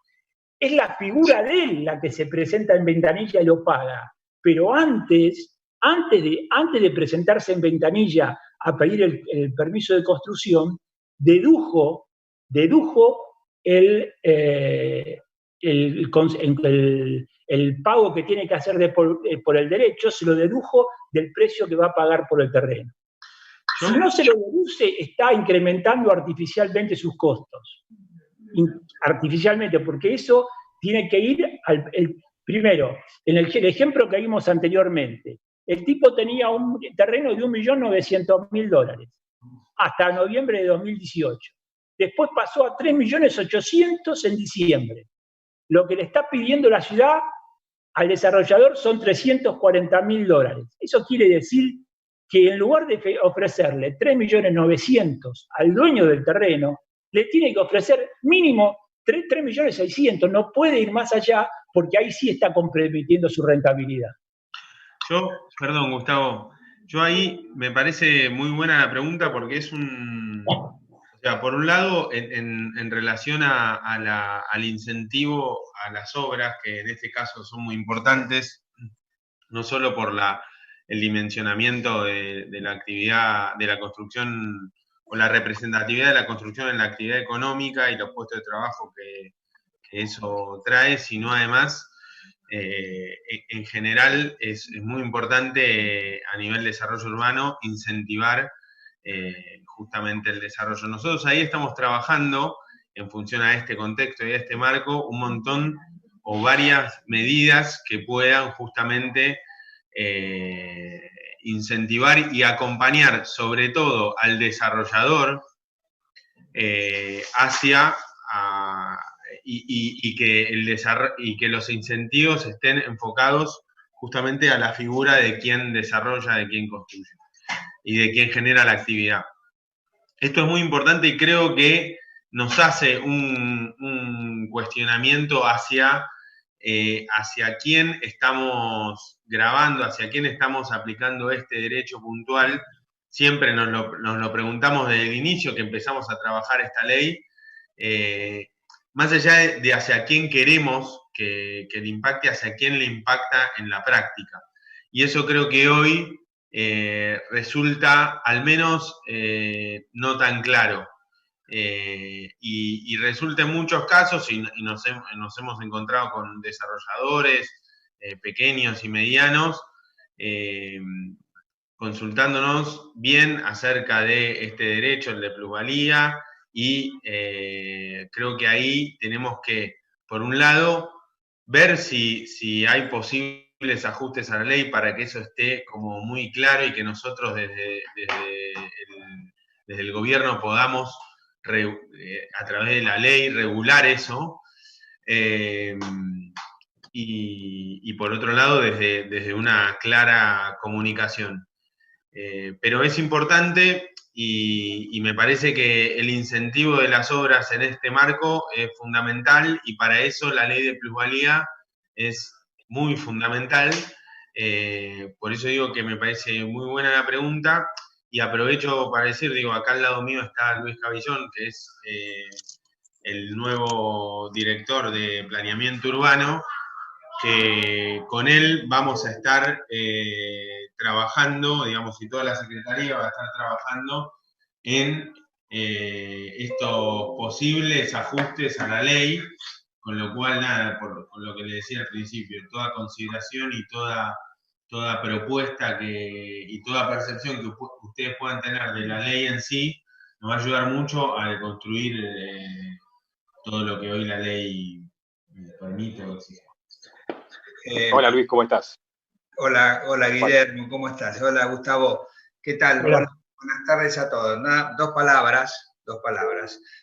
es la figura de él la que se presenta en ventanilla y lo paga. Pero antes de presentarse en ventanilla a pedir el permiso de construcción, dedujo el pago que tiene que hacer por el derecho, se lo dedujo del precio que va a pagar por el terreno. Si no se lo deduce, está incrementando artificialmente sus costos. Artificialmente, porque eso tiene que ir primero, en el ejemplo que vimos anteriormente, el tipo tenía un terreno de $1.900.000 hasta noviembre de 2018. Después pasó a 3.800.000 en diciembre. Lo que le está pidiendo la ciudad al desarrollador son $340.000. Eso quiere decir que en lugar de ofrecerle 3.900.000 al dueño del terreno, le tiene que ofrecer mínimo 3.600.000. No puede ir más allá porque ahí sí está comprometiendo su rentabilidad. Perdón, Gustavo, yo ahí me parece muy buena la pregunta porque es o sea, por un lado, en relación al incentivo a las obras, que en este caso son muy importantes, no solo por el dimensionamiento de la actividad de la construcción o la representatividad de la construcción en la actividad económica y los puestos de trabajo que eso trae, sino además, en general, es muy importante a nivel de desarrollo urbano incentivar justamente el desarrollo. Nosotros ahí estamos trabajando, en función a este contexto y a este marco, un montón o varias medidas que puedan justamente incentivar y acompañar sobre todo al desarrollador y que los incentivos estén enfocados justamente a la figura de quien desarrolla, de quien construye y de quien genera la actividad. Esto es muy importante y creo que nos hace un cuestionamiento hacia quién estamos grabando, hacia quién estamos aplicando este derecho puntual. Siempre nos lo preguntamos desde el inicio que empezamos a trabajar esta ley, más allá de hacia quién queremos que le impacte, hacia quién le impacta en la práctica. Y eso creo que hoy resulta al menos no tan claro. Y resulta en muchos casos, y nos hemos encontrado con desarrolladores pequeños y medianos, consultándonos bien acerca de este derecho, el de plusvalía, y creo que ahí tenemos que, por un lado, ver si hay posibles ajustes a la ley para que eso esté como muy claro y que nosotros desde el gobierno podamos a través de la ley regular eso, y por otro lado desde una clara comunicación. Pero es importante y me parece que el incentivo de las obras en este marco es fundamental y para eso la ley de plusvalía es muy fundamental. Por eso digo que me parece muy buena la pregunta. Y aprovecho para decir, acá al lado mío está Luis Cabillón, que es el nuevo director de planeamiento urbano, que con él vamos a estar trabajando, digamos, y toda la Secretaría va a estar trabajando en estos posibles ajustes a la ley, con lo cual, nada, con lo que le decía al principio, toda consideración y toda propuesta y toda percepción que ustedes puedan tener de la ley en sí, nos va a ayudar mucho a construir todo lo que hoy la ley permite o exige. Hola Luis, ¿cómo estás? Hola Guillermo, ¿cómo estás? Hola Gustavo, ¿qué tal? Buenas tardes a todos. Dos palabras.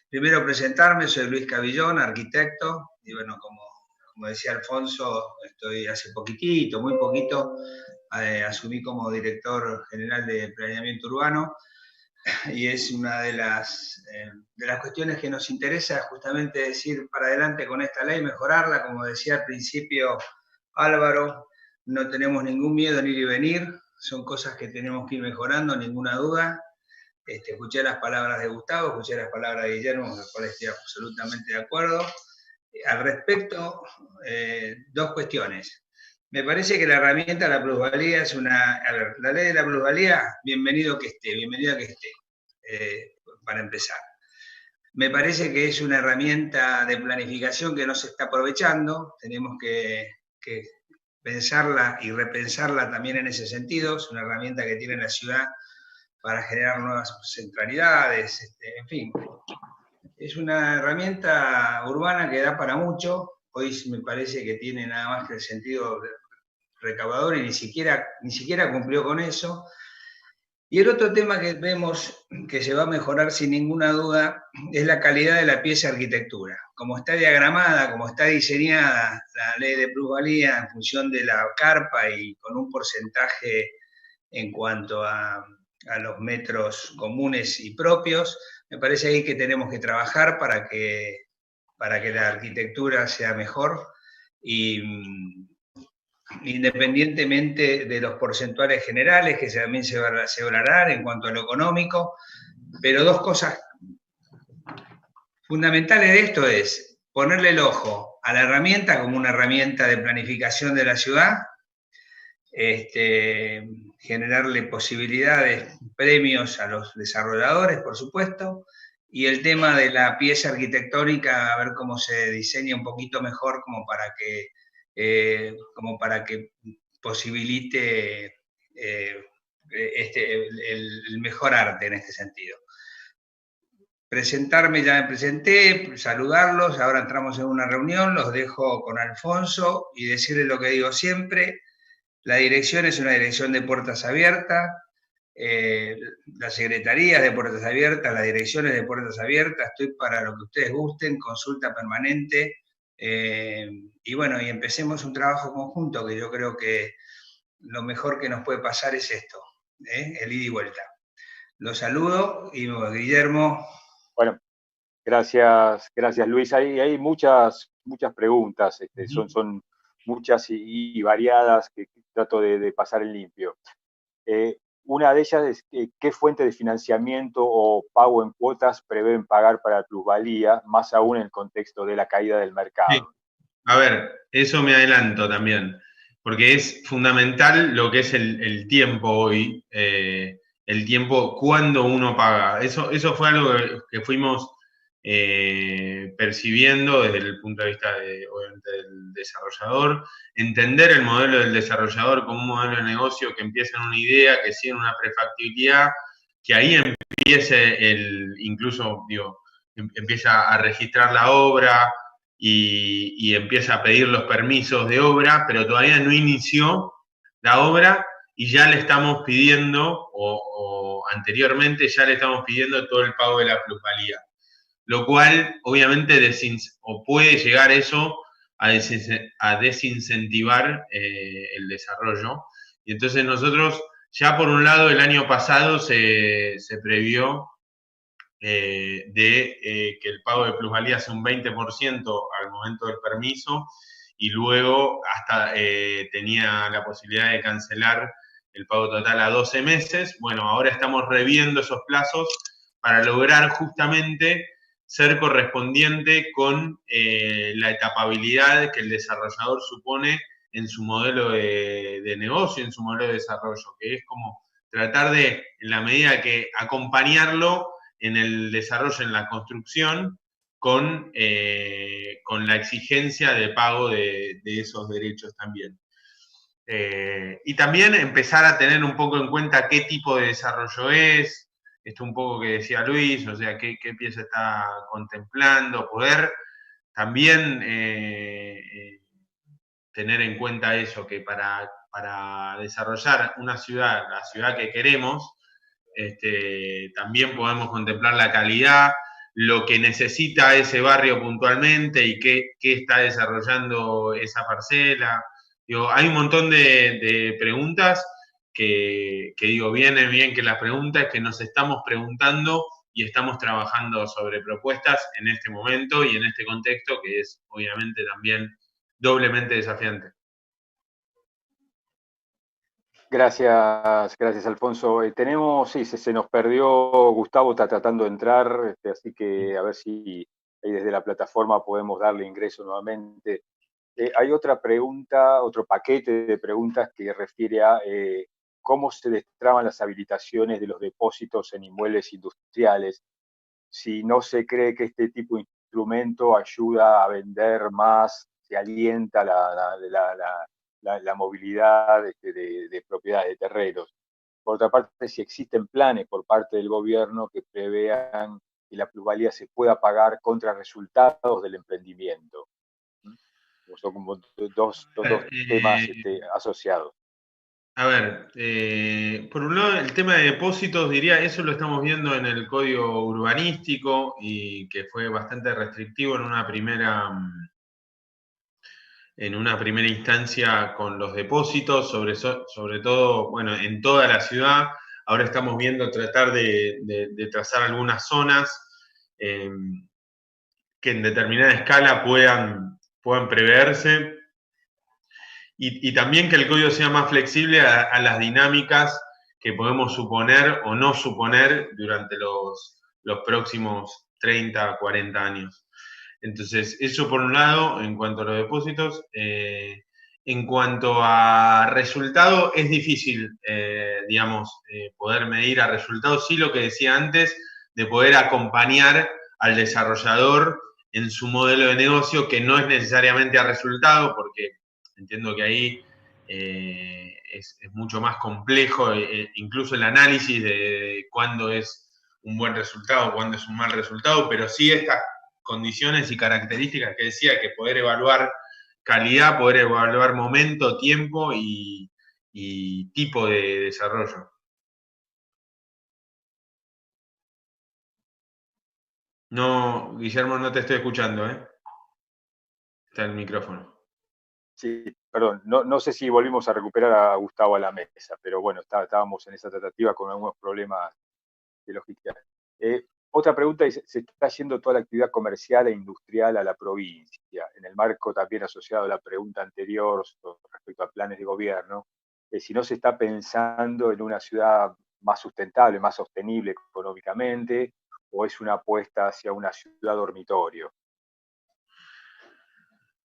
Primero presentarme, soy Luis Cavillón, arquitecto, y bueno, como decía Alfonso, estoy hace poquitito, muy poquito, asumí como director general de planeamiento urbano, y es una de las cuestiones que nos interesa justamente decir para adelante con esta ley, mejorarla, como decía al principio Álvaro, no tenemos ningún miedo en ir y venir, son cosas que tenemos que ir mejorando, ninguna duda. Escuché las palabras de Gustavo, escuché las palabras de Guillermo, con las cuales estoy absolutamente de acuerdo. Al respecto, dos cuestiones. Me parece que la herramienta de la plusvalía es la ley de la plusvalía, bienvenida que esté, para empezar. Me parece que es una herramienta de planificación que no se está aprovechando, tenemos que pensarla y repensarla también en ese sentido, es una herramienta que tiene la ciudad para generar nuevas centralidades, en fin. Es una herramienta urbana que da para mucho, hoy me parece que tiene nada más que el sentido recaudador y ni siquiera cumplió con eso. Y el otro tema que vemos que se va a mejorar sin ninguna duda es la calidad de la pieza de arquitectura. Como está diagramada, como está diseñada la ley de plusvalía en función de la carpa y con un porcentaje en cuanto a los metros comunes y propios, me parece ahí que tenemos que trabajar para que la arquitectura sea mejor y independientemente de los porcentuales generales que también se hablarán en cuanto a lo económico, pero dos cosas fundamentales de esto es ponerle el ojo a la herramienta como una herramienta de planificación de la ciudad, generarle posibilidades, premios a los desarrolladores, por supuesto, y el tema de la pieza arquitectónica, a ver cómo se diseña un poquito mejor como para que posibilite el mejor arte en este sentido. Presentarme, ya me presenté, saludarlos, ahora entramos en una reunión, los dejo con Alfonso y decirles lo que digo siempre. La dirección es una dirección de puertas abiertas, la secretaría es de puertas abiertas, la dirección es de puertas abiertas, estoy para lo que ustedes gusten, consulta permanente, y bueno, y empecemos un trabajo conjunto, que yo creo que lo mejor que nos puede pasar es esto, el ida y vuelta. Los saludo y Guillermo. Bueno, gracias Luis. Hay muchas preguntas, son muchas y variadas que trato de pasar en limpio. Una de ellas es qué fuente de financiamiento o pago en cuotas prevén pagar para plusvalía, más aún en el contexto de la caída del mercado. Sí. A ver, eso me adelanto también, porque es fundamental lo que es el tiempo hoy, el tiempo cuando uno paga. Eso fue algo que fuimos percibiendo desde el punto de vista obviamente, del desarrollador, entender el modelo del desarrollador como un modelo de negocio que empieza en una idea, que sigue en una prefactibilidad, que ahí empiece incluso, empieza a registrar la obra y empieza a pedir los permisos de obra, pero todavía no inició la obra y ya le estamos pidiendo, o anteriormente ya le estamos pidiendo todo el pago de la plusvalía. Lo cual, obviamente, puede llegar eso a desincentivar el desarrollo. Y entonces nosotros, ya por un lado, el año pasado se previó que el pago de plusvalía sea un 20% al momento del permiso y luego hasta tenía la posibilidad de cancelar el pago total a 12 meses. Bueno, ahora estamos reviendo esos plazos para lograr justamente ser correspondiente con la etapabilidad que el desarrollador supone en su modelo de negocio, en su modelo de desarrollo, que es como tratar de, en la medida que acompañarlo en el desarrollo, en la construcción, con la exigencia de pago de esos derechos también. Y también empezar a tener un poco en cuenta qué tipo de desarrollo es, esto un poco que decía Luis, o sea, qué pieza está contemplando, poder también tener en cuenta eso, que para desarrollar una ciudad, la ciudad que queremos, también podemos contemplar la calidad, lo que necesita ese barrio puntualmente y qué está desarrollando esa parcela. Digo, hay un montón de preguntas que digo, viene bien que las preguntas que nos estamos preguntando y estamos trabajando sobre propuestas en este momento y en este contexto que es obviamente también doblemente desafiante. Gracias, gracias Alfonso. Sí, se nos perdió, Gustavo está tratando de entrar, así que a ver si ahí desde la plataforma podemos darle ingreso nuevamente. Hay otra pregunta, otro paquete de preguntas que refiere a cómo se destraban las habilitaciones de los depósitos en inmuebles industriales. Si no se cree que este tipo de instrumento ayuda a vender más, se alienta la movilidad de propiedades, de terrenos. Por otra parte, si existen planes por parte del gobierno que prevean que la plusvalía se pueda pagar contra resultados del emprendimiento. Son como dos temas asociados. A ver, por un lado, el tema de depósitos, diría, eso lo estamos viendo en el código urbanístico y que fue bastante restrictivo en una primera instancia con los depósitos, sobre todo, bueno, en toda la ciudad. Ahora estamos viendo tratar de trazar algunas zonas que en determinada escala puedan preverse. Y también que el código sea más flexible a las dinámicas que podemos suponer o no suponer durante los próximos 30, 40 años. Entonces, eso por un lado, en cuanto a los depósitos. En cuanto a resultado, es difícil, poder medir a resultados. Sí, lo que decía antes, de poder acompañar al desarrollador en su modelo de negocio, que no es necesariamente a resultado, porque entiendo que ahí es mucho más complejo, incluso el análisis de cuándo es un buen resultado, cuándo es un mal resultado, pero sí estas condiciones y características que decía, que poder evaluar calidad, poder evaluar momento, tiempo y tipo de desarrollo. No, Guillermo, no te estoy escuchando, ¿eh? Está el micrófono. Sí, perdón, no sé si volvimos a recuperar a Gustavo a la mesa, pero bueno, estábamos en esa tratativa con algunos problemas de logística. Otra pregunta es, ¿se está haciendo toda la actividad comercial e industrial a la provincia? En el marco también asociado a la pregunta anterior respecto a planes de gobierno, si no se está pensando en una ciudad más sustentable, más sostenible económicamente, o es una apuesta hacia una ciudad dormitorio.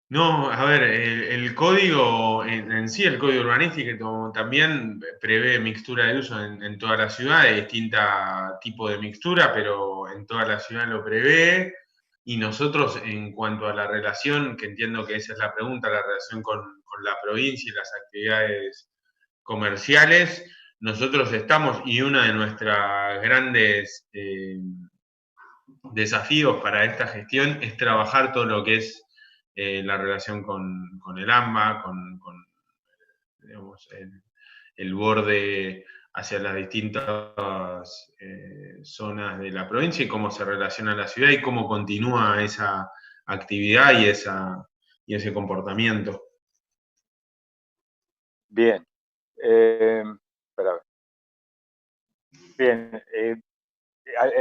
No, a ver, el código en sí, el código urbanístico también prevé mixtura de uso en toda la ciudad, de distinta tipo de mixtura, pero en toda la ciudad lo prevé. Y nosotros, en cuanto a la relación, que entiendo que esa es la pregunta, la relación con la provincia y las actividades comerciales, nosotros estamos, y uno de nuestros grandes desafíos para esta gestión es trabajar todo lo que es la relación con el AMBA, con digamos, el borde hacia las distintas zonas de la provincia y cómo se relaciona la ciudad y cómo continúa esa actividad y ese comportamiento. Bien. Bien.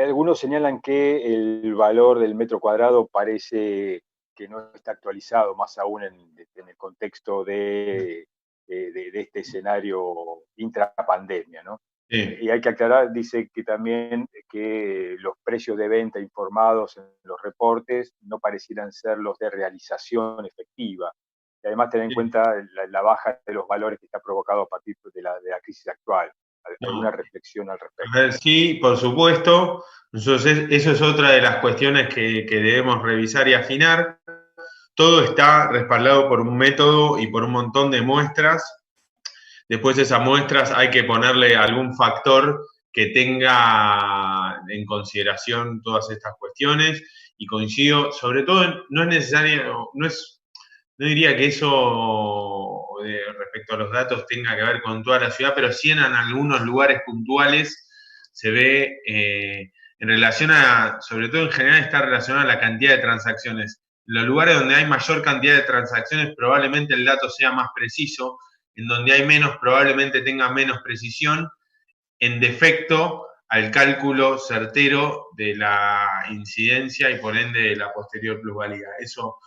Algunos señalan que el valor del metro cuadrado parece que no está actualizado, más aún en el contexto de este escenario intrapandemia, ¿no? Sí. Y hay que aclarar, dice que también que los precios de venta informados en los reportes no parecieran ser los de realización efectiva. además tener en cuenta la baja de los valores que está provocado a partir de la crisis actual. ¿Alguna reflexión al respecto? Sí, por supuesto. Entonces, eso es otra de las cuestiones que debemos revisar y afinar. Todo está respaldado por un método y por un montón de muestras. Después de esas muestras hay que ponerle algún factor que tenga en consideración todas estas cuestiones. Y coincido, sobre todo, no es necesario, no diría que eso respecto a los datos tenga que ver con toda la ciudad, pero sí en algunos lugares puntuales se ve en relación a, sobre todo en general está relacionado a la cantidad de transacciones. En los lugares donde hay mayor cantidad de transacciones probablemente el dato sea más preciso, en donde hay menos probablemente tenga menos precisión, en defecto al cálculo certero de la incidencia y por ende de la posterior plusvalía. Eso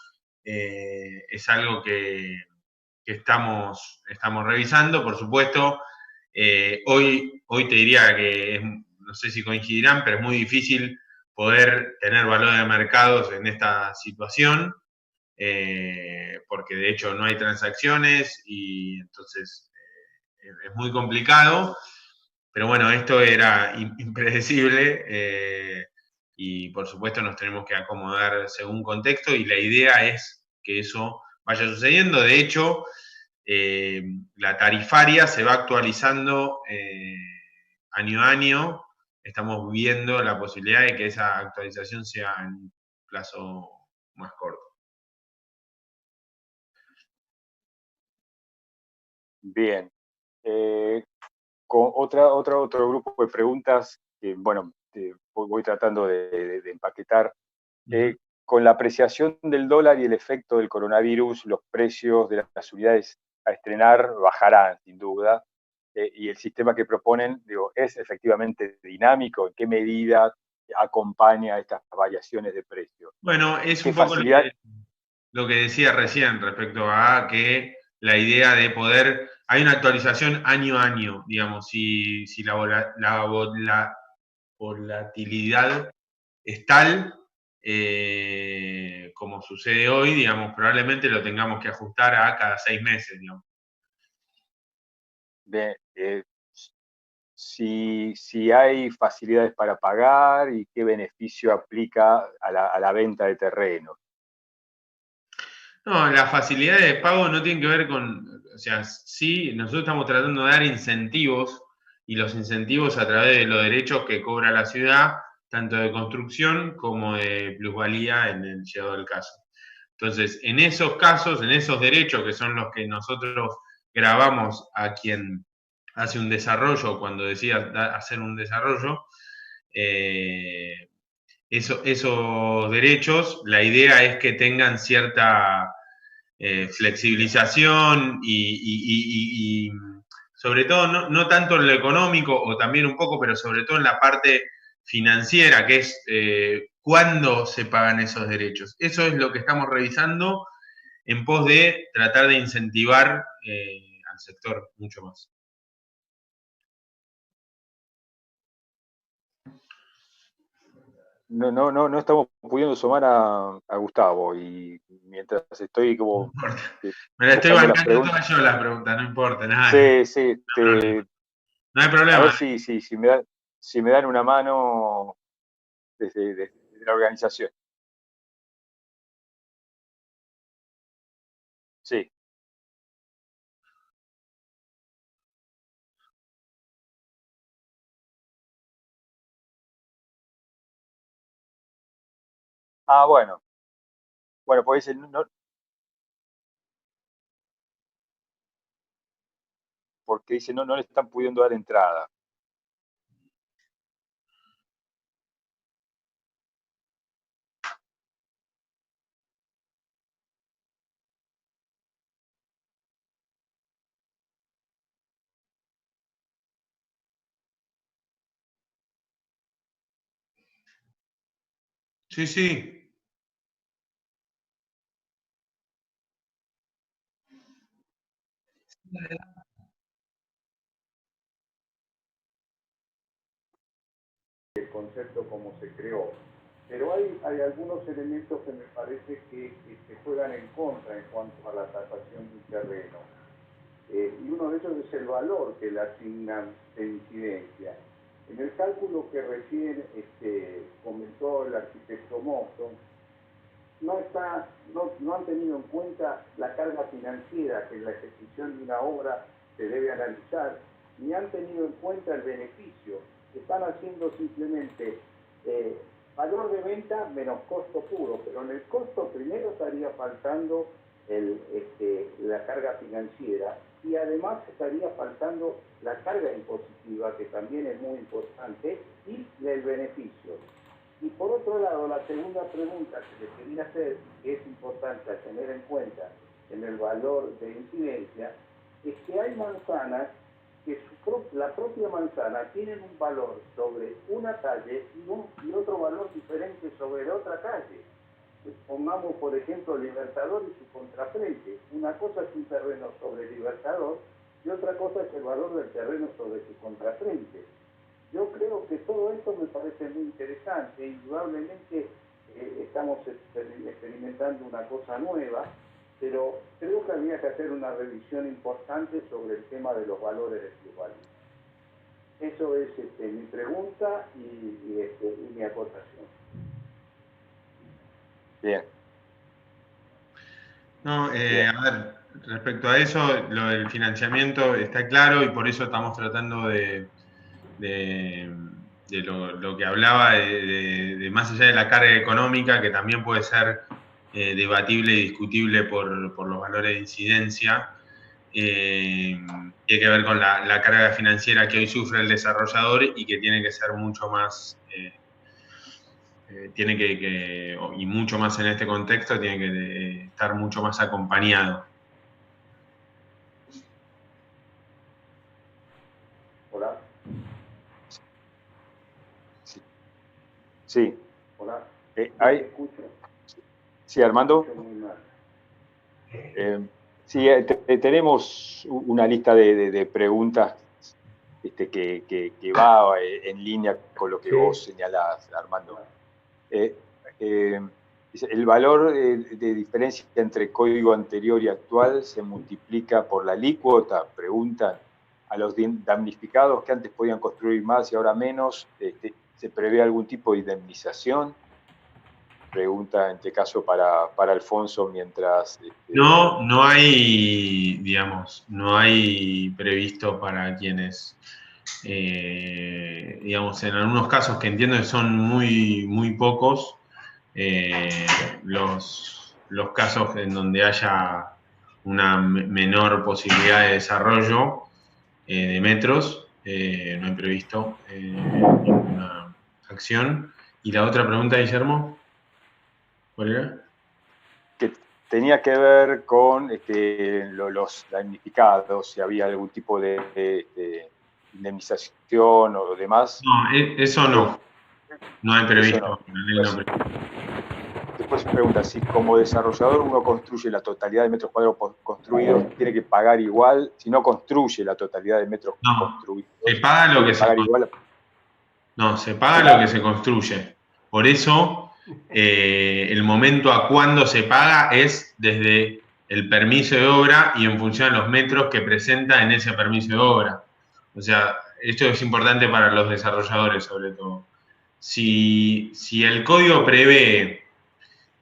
es algo que estamos revisando. Por supuesto, hoy te diría que, no sé si coincidirán, pero es muy difícil poder tener valor de mercados en esta situación, porque de hecho no hay transacciones y entonces es muy complicado. Pero bueno, esto era impredecible y por supuesto nos tenemos que acomodar según contexto y la idea es que eso vaya sucediendo. De hecho, la tarifaria se va actualizando año a año. Estamos viendo la posibilidad de que esa actualización sea en un plazo más corto. Bien. Con otro grupo de preguntas que, bueno, voy tratando de empaquetar. Con la apreciación del dólar y el efecto del coronavirus, los precios de las unidades a estrenar bajarán, sin duda. Y el sistema que proponen, digo, ¿es efectivamente dinámico? ¿En qué medida acompaña estas variaciones de precio? Bueno, es un poco lo que decía recién respecto a que la idea de poder, hay una actualización año a año, digamos, si la volatilidad es tal, como sucede hoy, digamos, probablemente lo tengamos que ajustar a cada 6 meses, digamos. Si hay facilidades para pagar y qué beneficio aplica a la venta de terrenos. No, las facilidades de pago no tienen que ver con, o sea, sí, nosotros estamos tratando de dar incentivos y los incentivos a través de los derechos que cobra la ciudad, tanto de construcción como de plusvalía en el llegado del caso. Entonces, en esos casos, en esos derechos que son los que nosotros grabamos a quien hace un desarrollo, cuando decida hacer un desarrollo, esos derechos, la idea es que tengan cierta flexibilización y sobre todo, no tanto en lo económico, o también un poco, pero sobre todo en la parte financiera, que es cuándo se pagan esos derechos. Eso es lo que estamos revisando en pos de tratar de incentivar al sector mucho más. No estamos pudiendo sumar a Gustavo y mientras estoy como... Me la estoy bancando toda yo las preguntas, no importa, nada. Sí, no hay problema. A ver si me dan una mano desde la organización. Sí. Ah, bueno. Bueno, pues porque dice no le están pudiendo dar entrada. Sí, sí. El concepto como se creó. Pero hay algunos elementos que me parece que juegan en contra en cuanto a la tasación del terreno. Y uno de ellos es el valor que le asignan de incidencia. En el cálculo que recién comentó el arquitecto Mosso, no han tenido en cuenta la carga financiera que en la ejecución de una obra se debe analizar, ni han tenido en cuenta el beneficio. Están haciendo simplemente valor de venta menos costo puro, pero en el costo primero estaría faltando la carga financiera y además estaría faltando la carga impositiva, que también es muy importante, y el beneficio. Y por otro lado, la segunda pregunta que le quería hacer, que es importante tener en cuenta en el valor de incidencia, es que hay manzanas que la propia manzana tienen un valor sobre una calle y otro valor diferente sobre otra calle. Pongamos, por ejemplo, Libertador y su contrafrente. Una cosa es un terreno sobre Libertador y otra cosa es el valor del terreno sobre su contrafrente. Yo creo que todo esto me parece muy interesante. Indudablemente estamos experimentando una cosa nueva, pero creo que habría que hacer una revisión importante sobre el tema de los valores de plusvalía. Eso es mi pregunta y mi acotación. Bien. No, a ver, respecto a eso, lo del financiamiento está claro y por eso estamos tratando de lo que hablaba, de más allá de la carga económica, que también puede ser debatible y discutible por los valores de incidencia, tiene que ver con la carga financiera que hoy sufre el desarrollador y que tiene que ser mucho más, y mucho más en este contexto, tiene que estar mucho más acompañado. Hola. Sí. Hola. Sí, Armando. Sí, tenemos una lista de preguntas que va en línea con lo que vos señalás, Armando. El valor de diferencia entre código anterior y actual se multiplica por la alícuota, preguntan a los damnificados que antes podían construir más y ahora menos. ¿Se prevé algún tipo de indemnización? Pregunta en este caso para Alfonso mientras... No hay, digamos, no hay previsto para quienes, digamos, en algunos casos que entiendo que son muy pocos, los casos en donde haya una menor posibilidad de desarrollo de metros, no hay previsto ninguna acción. ¿Y la otra pregunta, Guillermo? ¿Cuál era? Que tenía que ver con los damnificados, si había algún tipo de indemnización o demás. No, eso no. No hay previsto. No. Después se pregunta si como desarrollador uno construye la totalidad de metros cuadrados construidos, tiene que pagar igual, si no construye la totalidad de metros construidos. Se paga lo que se construye. No, se paga lo que se construye. Por eso, el momento a cuándo se paga es desde el permiso de obra y en función de los metros que presenta en ese permiso de obra. O sea, esto es importante para los desarrolladores sobre todo. Si el código prevé,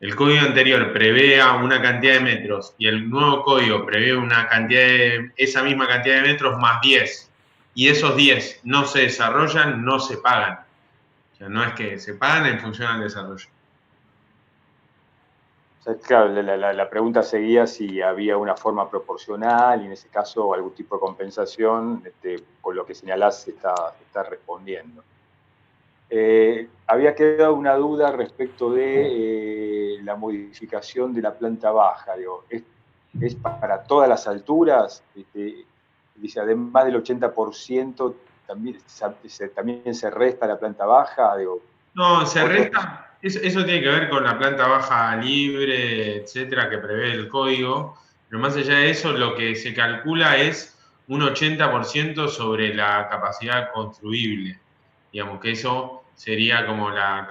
el código anterior prevea una cantidad de metros y el nuevo código prevé una cantidad esa misma cantidad de metros más 10, y esos 10 no se desarrollan, no se pagan. O sea, no es que se pagan en función al desarrollo. O sea, claro, la pregunta seguía si había una forma proporcional y en ese caso algún tipo de compensación, con lo que señalás se está respondiendo. Había quedado una duda respecto de la modificación de la planta baja. Digo, ¿es para todas las alturas? Dice, además del 80%, también se resta la planta baja. Digo, no, se resta. Eso tiene que ver con la planta baja libre, etcétera, que prevé el código. Pero más allá de eso, lo que se calcula es un 80% sobre la capacidad construible. Digamos que eso sería como la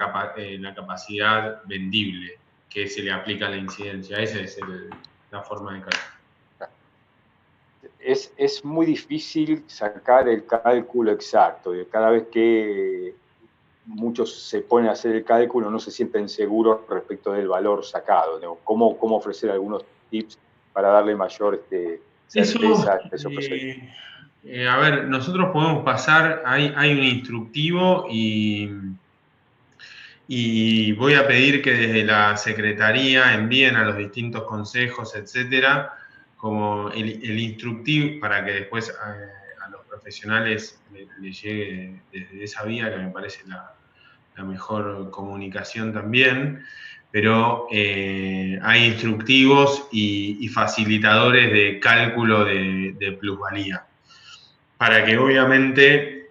capacidad vendible que se le aplica a la incidencia. Esa es la forma de cálculo. Es muy difícil sacar el cálculo exacto. Cada vez que muchos se ponen a hacer el cálculo no se sienten seguros respecto del valor sacado, ¿no? ¿Cómo ofrecer algunos tips para darle mayor certeza a esos proyectos? A ver, nosotros podemos pasar, hay un instructivo y voy a pedir que desde la Secretaría envíen a los distintos consejos, etcétera, como el instructivo, para que después a los profesionales les llegue desde esa vía, que me parece la mejor comunicación también, pero hay instructivos y facilitadores de cálculo de plusvalía, para que obviamente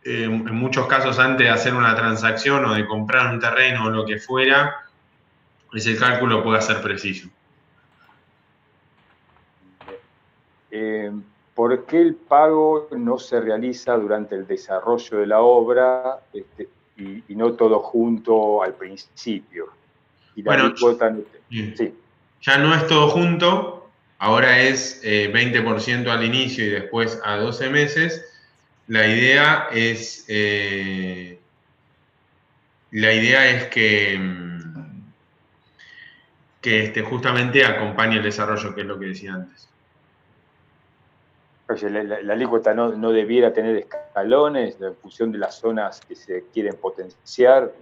en muchos casos antes de hacer una transacción o de comprar un terreno o lo que fuera, ese cálculo pueda ser preciso. ¿Por qué el pago no se realiza durante el desarrollo de la obra y no todo junto al principio? Y la alícuota, sí. Ya no es todo junto, ahora es 20% al inicio y después a 12 meses. La idea es que justamente acompañe el desarrollo, que es lo que decía antes. Oye, la alícuota no debiera tener escalones en función de las zonas que se quieren potenciar.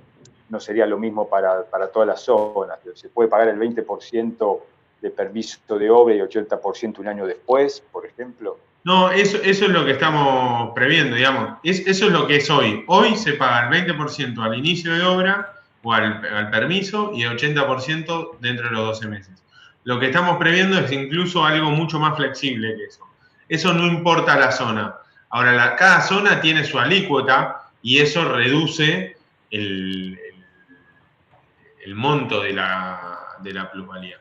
No sería lo mismo para todas las zonas. Se puede pagar el 20% de permiso de obra y 80% un año después, por ejemplo. No, eso es lo que estamos previendo, digamos. Eso es lo que es hoy. Hoy se paga el 20% al inicio de obra o al permiso y el 80% dentro de los 12 meses. Lo que estamos previendo es incluso algo mucho más flexible que eso. Eso no importa la zona. Ahora, cada zona tiene su alícuota y eso reduce el monto de la plusvalía.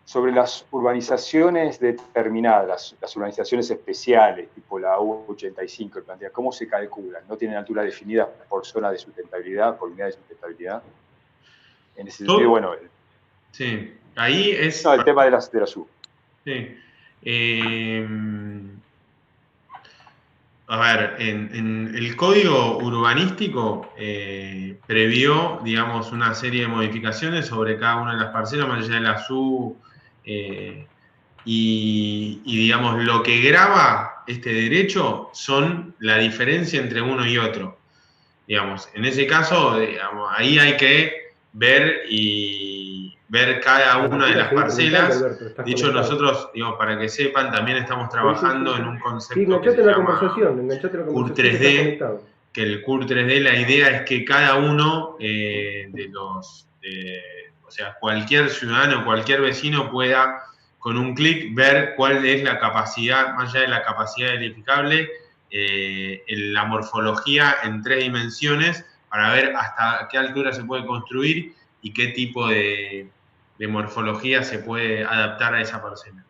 Sobre las urbanizaciones determinadas, las urbanizaciones especiales, tipo la U85, ¿cómo se calculan? ¿No tienen altura definida por zona de sustentabilidad, por unidad de sustentabilidad? En ese sentido, bueno... Sí, ahí es... No, el tema de la SU. Sí. A ver, en el código urbanístico previó, digamos, una serie de modificaciones sobre cada una de las parcelas, más allá de la SU, y digamos, lo que grava este derecho son la diferencia entre uno y otro. Digamos, en ese caso, digamos, ahí hay que ver cada una de las parcelas. De hecho, nosotros, digamos, para que sepan, también estamos trabajando en un concepto que se llama CUR 3D, que el CUR 3D, la idea es que cada uno o sea, cualquier ciudadano, cualquier vecino pueda, con un clic, ver cuál es la capacidad, más allá de la capacidad edificable, la morfología en 3 dimensiones, para ver hasta qué altura se puede construir y qué tipo de morfología se puede adaptar a esa parcela.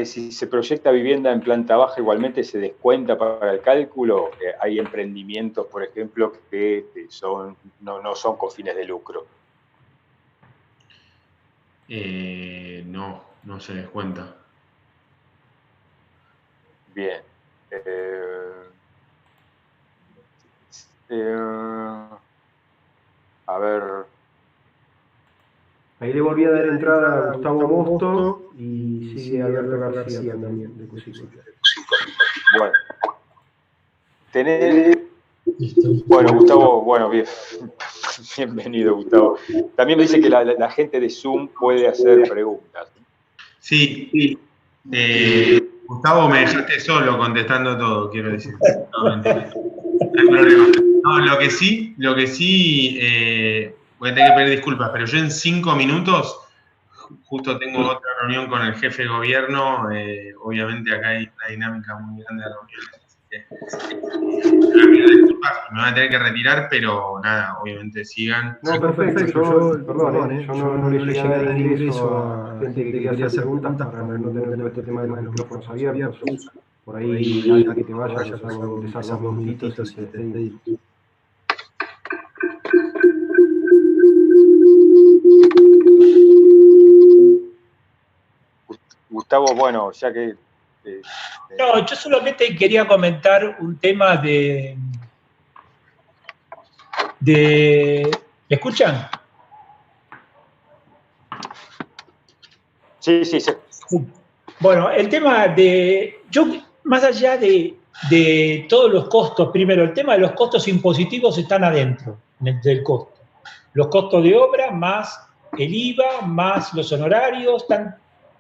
Si se proyecta vivienda en planta baja, igualmente se descuenta para el cálculo. Hay emprendimientos, por ejemplo, que no son con fines de lucro. No se descuenta. Bien. A ver. Ahí le volví a dar entrada a Gustavo Mosto y sigue Alberto García también, de Cosico. Bueno. Bueno, Gustavo, bueno, bien. Bienvenido, Gustavo. También me dice que la gente de Zoom puede hacer preguntas. Sí. Gustavo, me dejaste solo contestando todo, quiero decir. No hay problema. No, lo que sí, voy a tener que pedir disculpas, pero yo en 5 minutos justo tengo otra reunión con el jefe de gobierno. Obviamente acá hay una dinámica muy grande de reuniones. Disculpas, me van a tener que retirar, pero nada, obviamente sigan. No, perfecto. Yo, perdón, yo no le llegué a dar ingreso a gente que quería hacer preguntas para no tener todo este tema de los micrófonos abiertos. Por ahí, antes que te vayas, te salgo 2 minutitos y te despedimos. Gustavo, bueno, ya que... No, yo solamente quería comentar un tema de ¿me escuchan? Sí, sí, sí. Bueno, el tema de... Yo, más allá de todos los costos, primero, el tema de los costos impositivos están adentro del costo. Los costos de obra, más el IVA, más los honorarios,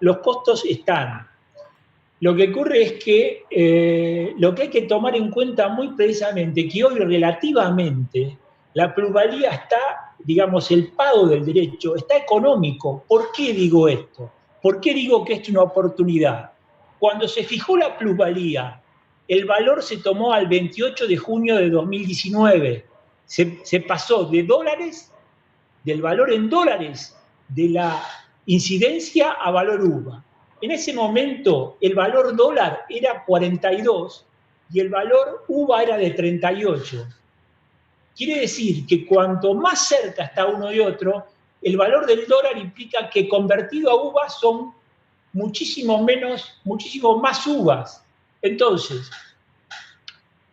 los costos están. Lo que ocurre es que lo que hay que tomar en cuenta muy precisamente, que hoy relativamente la plusvalía está, digamos, el pago del derecho está económico. ¿Por qué digo esto? ¿Por qué digo que es una oportunidad? Cuando se fijó la plusvalía, el valor se tomó al 28 de junio de 2019. Se pasó de dólares, del valor en dólares de la incidencia a valor UVA. En ese momento el valor dólar era 42 y el valor UVA era de 38. Quiere decir que cuanto más cerca está uno de otro, el valor del dólar implica que convertido a UVA son muchísimo más UVAs. Entonces,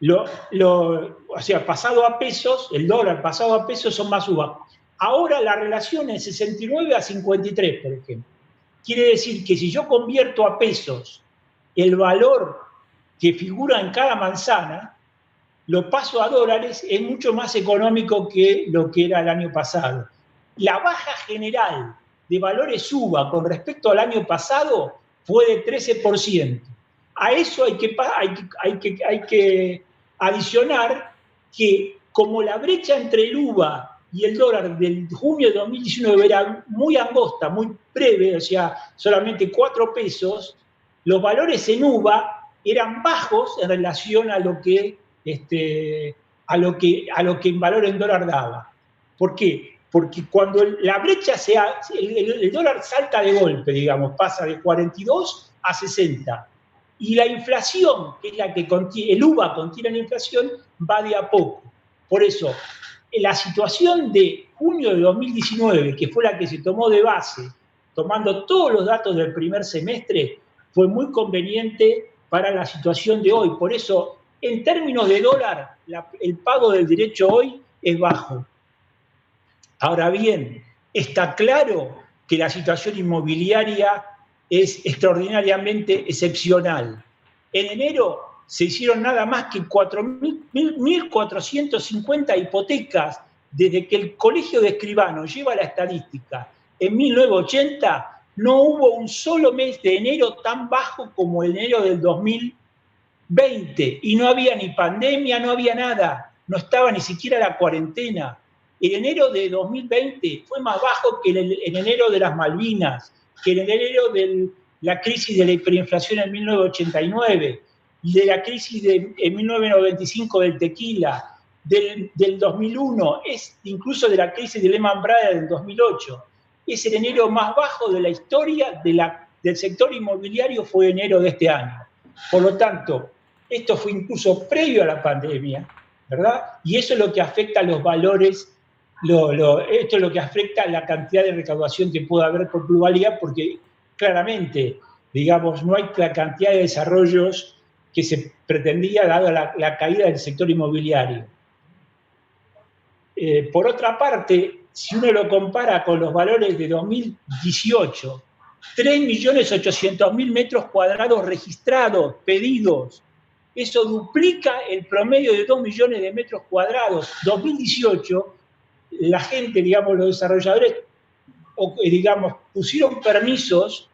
o sea, pasado a pesos, el dólar pasado a pesos son más UVAs. Ahora la relación es 69 a 53, por ejemplo. Quiere decir que si yo convierto a pesos el valor que figura en cada manzana, lo paso a dólares, es mucho más económico que lo que era el año pasado. La baja general de valores UVA con respecto al año pasado fue de 13%. A eso hay que adicionar que como la brecha entre el UVA y el dólar del junio de 2019 era muy angosta, muy breve, o sea, solamente 4 pesos, los valores en UVA eran bajos en relación a lo que en valor en dólar daba. ¿Por qué? Porque cuando la brecha el dólar salta de golpe, digamos, pasa de 42 a 60. Y la inflación, que es la que contiene, el UVA contiene la inflación, va de a poco. Por eso, la situación de junio de 2019, que fue la que se tomó de base, tomando todos los datos del primer semestre, fue muy conveniente para la situación de hoy. Por eso, en términos de dólar, el pago del derecho hoy es bajo. Ahora bien, está claro que la situación inmobiliaria es extraordinariamente excepcional. En enero se hicieron nada más que 1.450 hipotecas desde que el Colegio de Escribanos lleva la estadística. En 1980 no hubo un solo mes de enero tan bajo como el enero del 2020. Y no había ni pandemia, no había nada. No estaba ni siquiera la cuarentena. El enero de 2020 fue más bajo que el enero de las Malvinas, que el enero de la crisis de la hiperinflación en 1989, de la crisis en 1995 del tequila, del 2001, incluso de la crisis de Lehman Brothers del 2008. Es el enero más bajo de la historia del sector inmobiliario, fue enero de este año. Por lo tanto, esto fue incluso previo a la pandemia, ¿verdad? Y eso es lo que afecta a los valores, esto es lo que afecta a la cantidad de recaudación que pueda haber por plusvalía, porque claramente, digamos, no hay la cantidad de desarrollos que se pretendía dada la caída del sector inmobiliario. Por otra parte, si uno lo compara con los valores de 2018, 3.800.000 metros cuadrados registrados, pedidos, eso duplica el promedio de 2 millones de metros cuadrados. 2018, la gente, digamos, los desarrolladores, digamos, pusieron permisos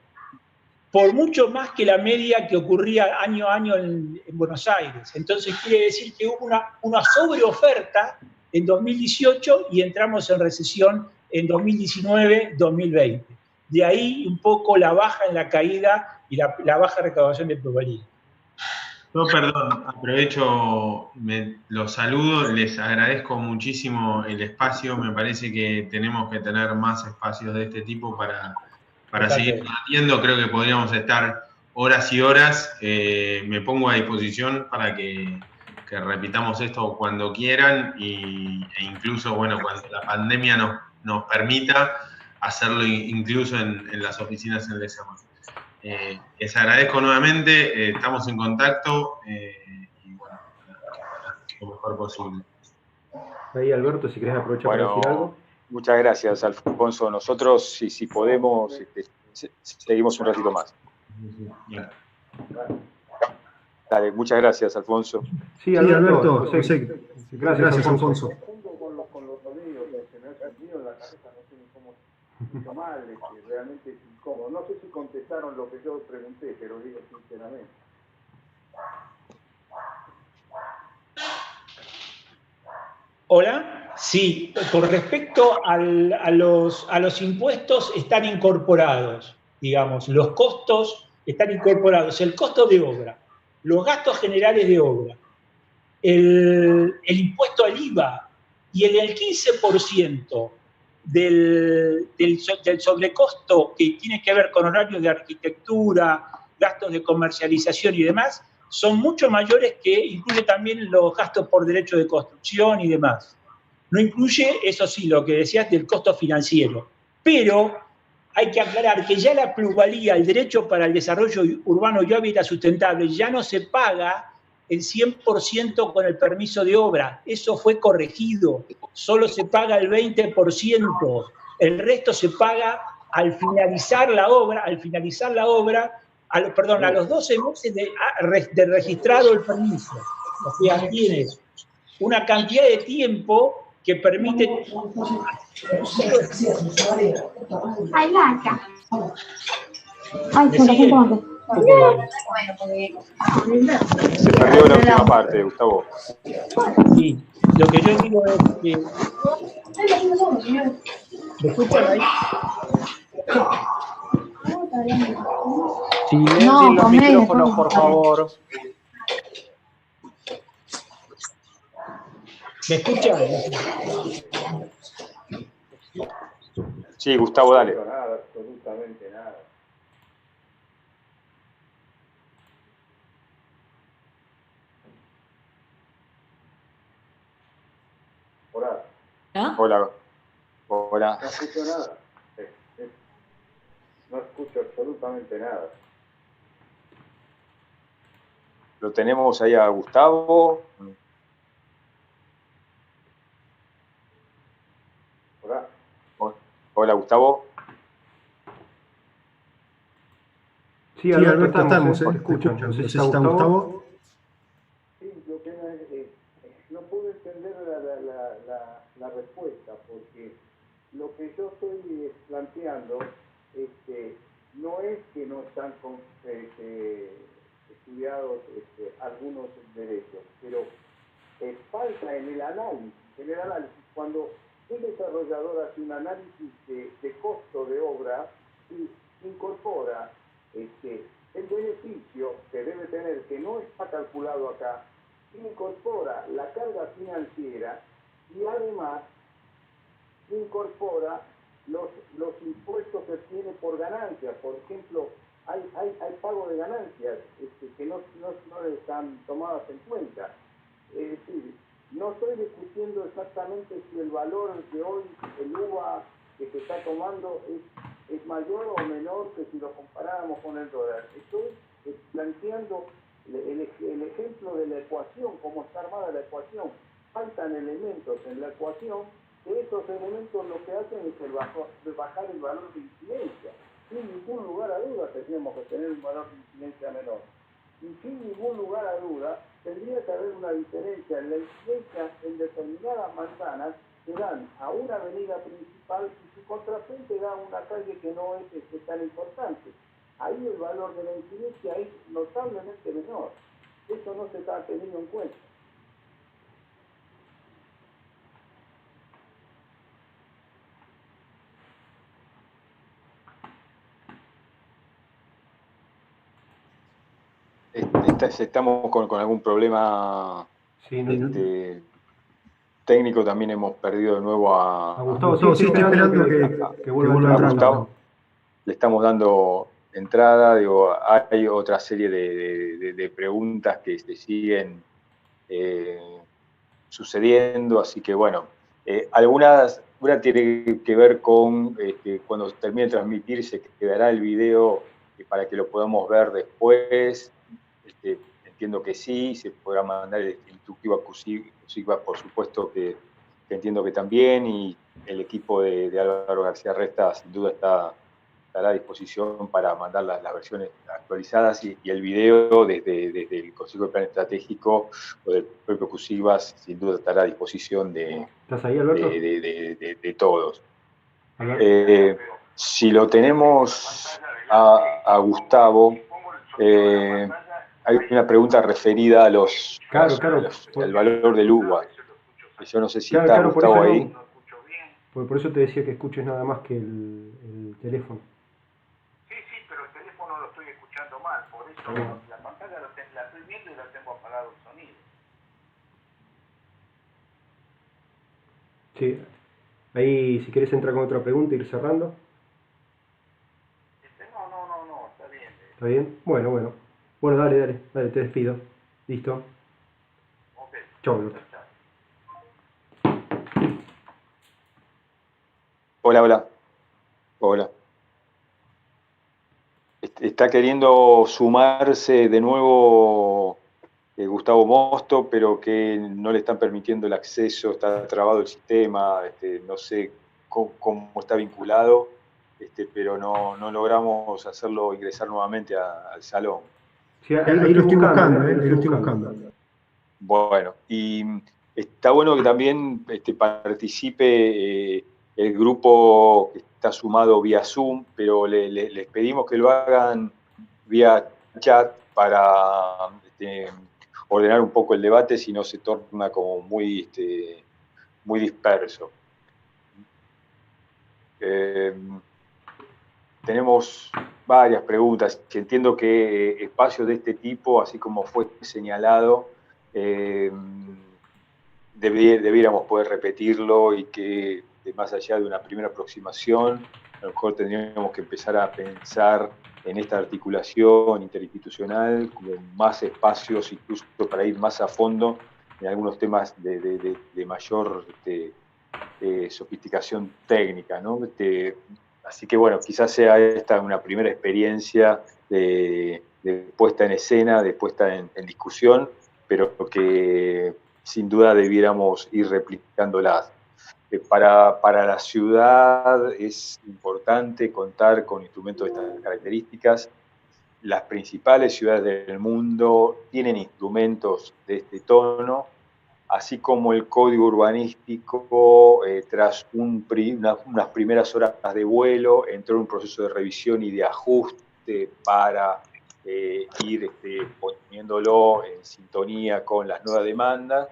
por mucho más que la media que ocurría año a año en Buenos Aires. Entonces quiere decir que hubo una sobreoferta en 2018 y entramos en recesión en 2019-2020. De ahí un poco la baja en la caída y la baja recaudación de plusvalía. No, perdón, aprovecho, los saludo, les agradezco muchísimo el espacio, me parece que tenemos que tener más espacios de este tipo para seguir debatiendo, creo que podríamos estar horas y horas, me pongo a disposición para que repitamos esto cuando quieran e incluso, bueno, cuando la pandemia nos permita hacerlo incluso en las oficinas en Lesamar. Les agradezco nuevamente, estamos en contacto y bueno, lo mejor posible. Ahí, Alberto, si querés aprovechar para decir algo. Muchas gracias, Alfonso. Nosotros, si podemos, seguimos un ratito más. Bien. Dale, muchas gracias, Alfonso. Sí, Alberto, gracias, Alfonso. Con los sonidos que se me ha sentido en la cabeza, no sé ni cómo mucho mal, realmente es incómodo. No sé si contestaron lo que yo pregunté, pero digo sinceramente. ¿Hola? Sí, con respecto a los impuestos están incorporados, digamos, los costos están incorporados, el costo de obra, los gastos generales de obra, el impuesto al IVA y el 15% del sobrecosto que tiene que ver con horarios de arquitectura, gastos de comercialización y demás, son mucho mayores que incluye también los gastos por derecho de construcción y demás. No incluye, eso sí, lo que decías del costo financiero. Pero hay que aclarar que ya la plusvalía, el derecho para el desarrollo urbano y hábitat sustentable, ya no se paga el 100% con el permiso de obra. Eso fue corregido. Solo se paga el 20%. El resto se paga al finalizar la obra, a los 12 meses de registrado el permiso. O sea, tienes una cantidad de tiempo que permite... Se perdió la última parte, Gustavo. Sí, lo que yo digo es que... ¿Me escuchan ahí? Silencien los micrófonos, por favor. ¿Me escuchan? Sí, Gustavo, dale. No nada, absolutamente nada. Hola. ¿No? Hola. Hola. No escucho nada. No escucho absolutamente nada. Lo tenemos ahí a Gustavo. Hola. Hola, Gustavo. Sí, Alberto, estamos, escuchan. No sé si está Gustavo. Sí, lo que no puedo entender la respuesta, porque lo que yo estoy planteando no es que no están estudiados algunos derechos, pero falta en el análisis. Cuando un desarrollador hace un análisis de costo de obra y incorpora el beneficio que debe tener, que no está calculado acá, incorpora la carga financiera y además incorpora los impuestos que tiene por ganancias. Por ejemplo, hay pago de ganancias que no están tomadas en cuenta. Es decir, no estoy discutiendo exactamente si el valor de hoy, el UVA que se está tomando es mayor o menor que si lo comparáramos con el dólar. Estoy planteando el ejemplo de la ecuación, cómo está armada la ecuación. Faltan elementos en la ecuación, que esos elementos lo que hacen es bajar el valor de incidencia. Sin ningún lugar a duda tendríamos que tener un valor de incidencia menor. Y sin ningún lugar a duda tendría que haber una diferencia en la incidencia en determinadas manzanas que dan a una avenida principal y su contrafrente da a una calle que no es tan importante. Ahí el valor de la incidencia es notablemente menor. Eso no se está teniendo en cuenta. Estamos con algún problema técnico. También hemos perdido de nuevo a Gustavo. Sí, estoy esperando que vuelva a entrar Gustavo. Le estamos dando entrada. Digo, hay otra serie de preguntas que se siguen sucediendo, así que bueno, una tiene que ver con cuando termine de transmitirse, que quedará el video para que lo podamos ver después. Entiendo que sí, se podrá mandar el instructivo a CUSIGBA, por supuesto que entiendo que también, y el equipo de Álvaro García Resta sin duda estará a disposición para mandar las versiones actualizadas, y el video desde el Consejo de Plan Estratégico o del propio CUSIGBA sin duda estará a disposición de todos. Si lo tenemos a Gustavo, hay una pregunta referida al valor del UVA. Yo no sé si está Gustavo ahí. Por eso te decía que escuches nada más que el teléfono. Sí, pero el teléfono lo estoy escuchando mal, por eso la pantalla la estoy viendo y la tengo apagado el sonido. Sí, ahí si querés entrar con otra pregunta, ir cerrando. No, está bien. ¿Está bien? Bueno. Bueno, dale, te despido. Listo. Ok. Chau, Alberto. Hola. Está queriendo sumarse de nuevo Gustavo Mosto, pero que no le están permitiendo el acceso, está trabado el sistema, no sé cómo está vinculado, pero no logramos hacerlo ingresar nuevamente al salón. Sí, ahí lo estoy buscando. Bueno, y está bueno que también participe el grupo que está sumado vía Zoom, pero les pedimos que lo hagan vía chat para ordenar un poco el debate, si no se torna como muy disperso. Tenemos varias preguntas. Entiendo que espacios de este tipo, así como fue señalado, debiéramos poder repetirlo, y que más allá de una primera aproximación, a lo mejor tendríamos que empezar a pensar en esta articulación interinstitucional como más espacios, incluso para ir más a fondo en algunos temas de mayor sofisticación técnica, ¿no? Así que bueno, quizás sea esta una primera experiencia de puesta en escena, de puesta en discusión, pero que sin duda debiéramos ir replicándolas. Para la ciudad es importante contar con instrumentos de estas características. Las principales ciudades del mundo tienen instrumentos de este tono, así como el código urbanístico, tras unas primeras horas de vuelo, entró en un proceso de revisión y de ajuste para ir poniéndolo en sintonía con las nuevas demandas.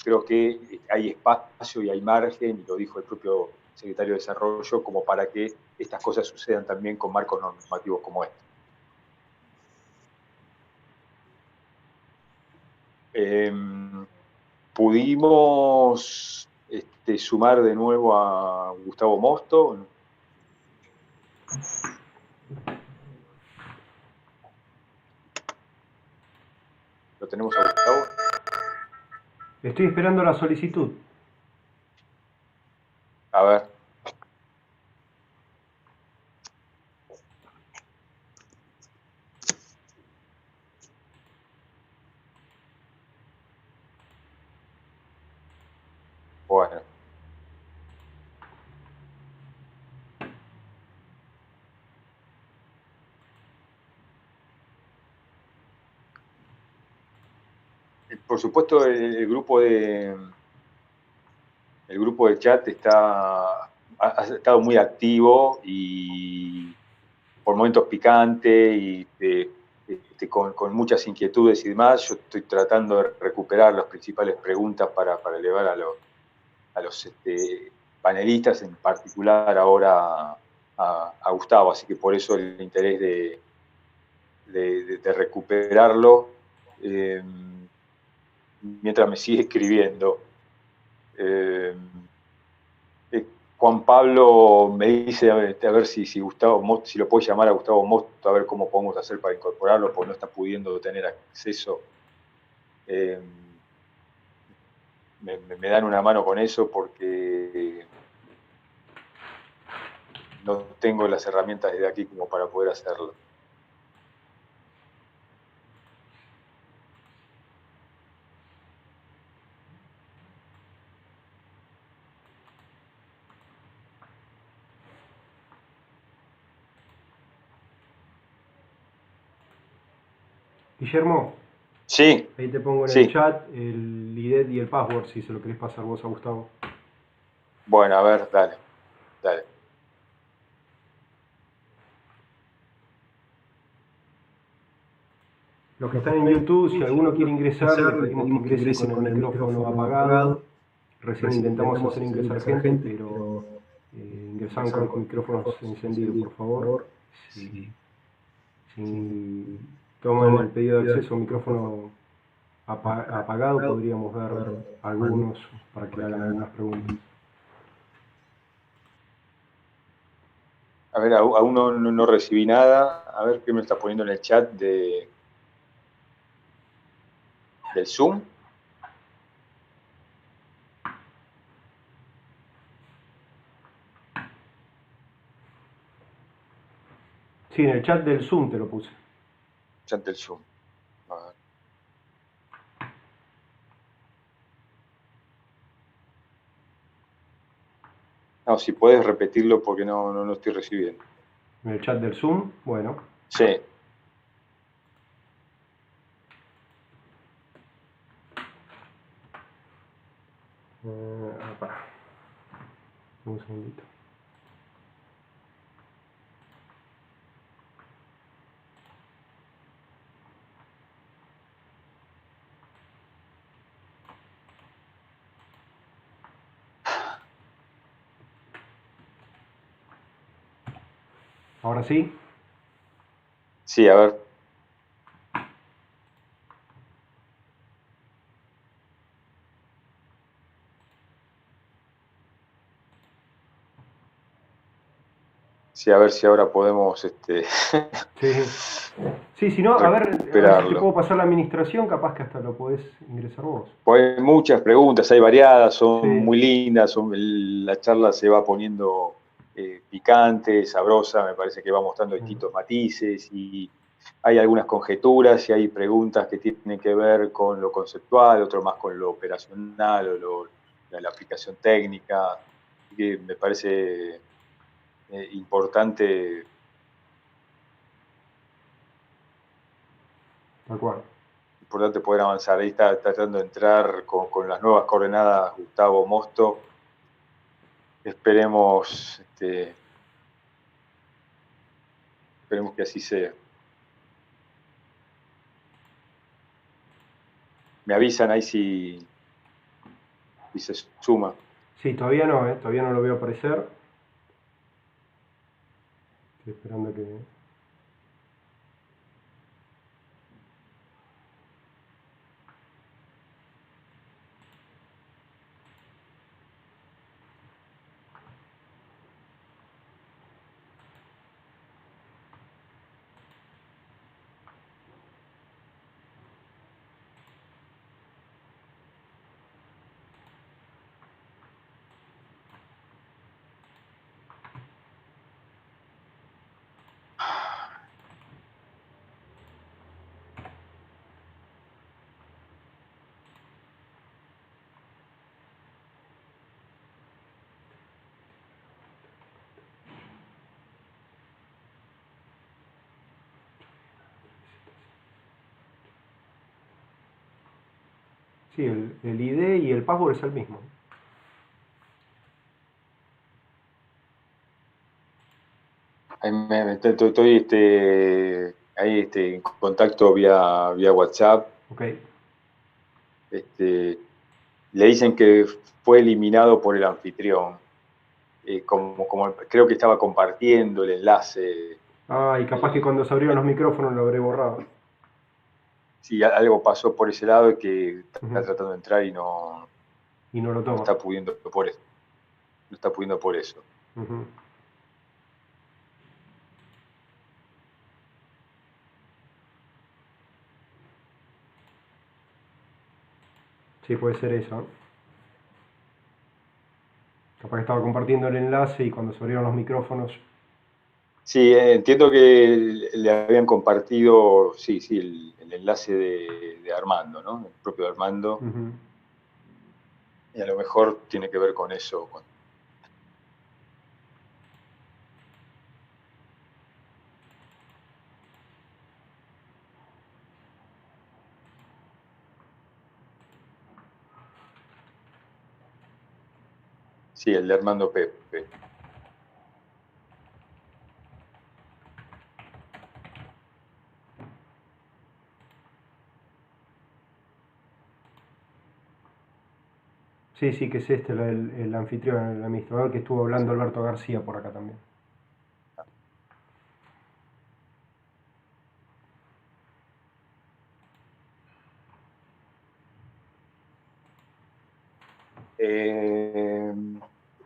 Creo que hay espacio y hay margen, y lo dijo el propio secretario de Desarrollo, como para que estas cosas sucedan también con marcos normativos como este. ¿Pudimos sumar de nuevo a Gustavo Mosto? ¿Lo tenemos a Gustavo? Estoy esperando la solicitud. A ver. Bueno. Por supuesto, el grupo de chat ha estado muy activo y por momentos picante y con muchas inquietudes y demás. Yo estoy tratando de recuperar las principales preguntas para elevar a los panelistas, en particular ahora a Gustavo, así que por eso el interés de recuperarlo mientras me sigue escribiendo. Juan Pablo me dice a ver si Gustavo Mosto, si lo puedo llamar a Gustavo Mosto, a ver cómo podemos hacer para incorporarlo, porque no está pudiendo tener acceso. Me dan una mano con eso porque no tengo las herramientas desde aquí como para poder hacerlo. Guillermo, sí, ahí te pongo en sí. el chat el ID y el password si se lo querés pasar vos a Gustavo. Bueno, a ver, dale. Los que están en YouTube, si alguno quiere ingresar, le pedimos que ingrese con el micrófono apagado. Recién intentamos hacer ingresar gente, pero ingresaban con los micrófonos encendidos, por favor. Si toman el pedido de acceso micrófono apagado, podríamos dar algunos para que hagan algunas preguntas. A ver, aún no recibí nada. A ver qué me está poniendo en el chat del Zoom. Sí, en el chat del Zoom te lo puse. Chat del Zoom. A ver. No, si puedes repetirlo porque no estoy recibiendo. En el chat del Zoom, bueno. Sí. Un segundito. ¿Ahora sí? Sí, a ver. Sí, a ver si ahora podemos... Sí, si no, a ver si te puedo pasar la administración, capaz que hasta lo podés ingresar vos. Pues hay muchas preguntas, hay variadas, son muy lindas, la charla se va poniendo picante, sabrosa, me parece que va mostrando distintos matices y hay algunas conjeturas y hay preguntas que tienen que ver con lo conceptual, otro más con lo operacional o la aplicación técnica, que me parece importante. Tal cual. Importante poder avanzar. Ahí está tratando de entrar con las nuevas coordenadas Gustavo Mosto. Esperemos que así sea. Me avisan ahí si se suma. Sí, todavía no lo veo aparecer. Estoy esperando que... Sí, el ID y el password es el mismo. Estoy ahí en contacto vía WhatsApp. Okay. Le dicen que fue eliminado por el anfitrión. Como creo que estaba compartiendo el enlace Ah, y capaz que cuando se abrieron los micrófonos lo habré borrado. Sí, algo pasó por ese lado y que está tratando de entrar y no lo toma. está pudiendo por eso. No está pudiendo por eso. Sí, puede ser eso. Capaz que estaba compartiendo el enlace y cuando se abrieron los micrófonos. Sí, entiendo que le habían compartido, sí, el enlace de Armando, ¿no? El propio Armando. Y a lo mejor tiene que ver con eso. Sí, el de Armando Pepe. Sí, sí, que es este el anfitrión, el administrador que estuvo hablando Alberto García por acá también.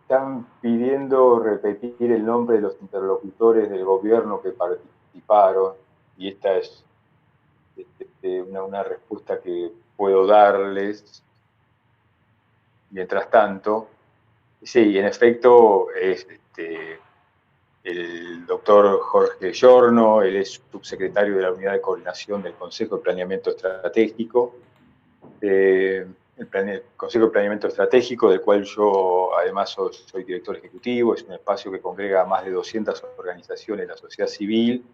Están pidiendo repetir el nombre de los interlocutores del gobierno que participaron, y esta es una respuesta que puedo darles. Mientras tanto, sí, en efecto, es el doctor Jorge Giorno, él es subsecretario de la Unidad de Coordinación del Consejo de Planeamiento Estratégico. El Consejo de Planeamiento Estratégico, del cual yo además soy director ejecutivo, es un espacio que congrega a más de 200 organizaciones de la sociedad civil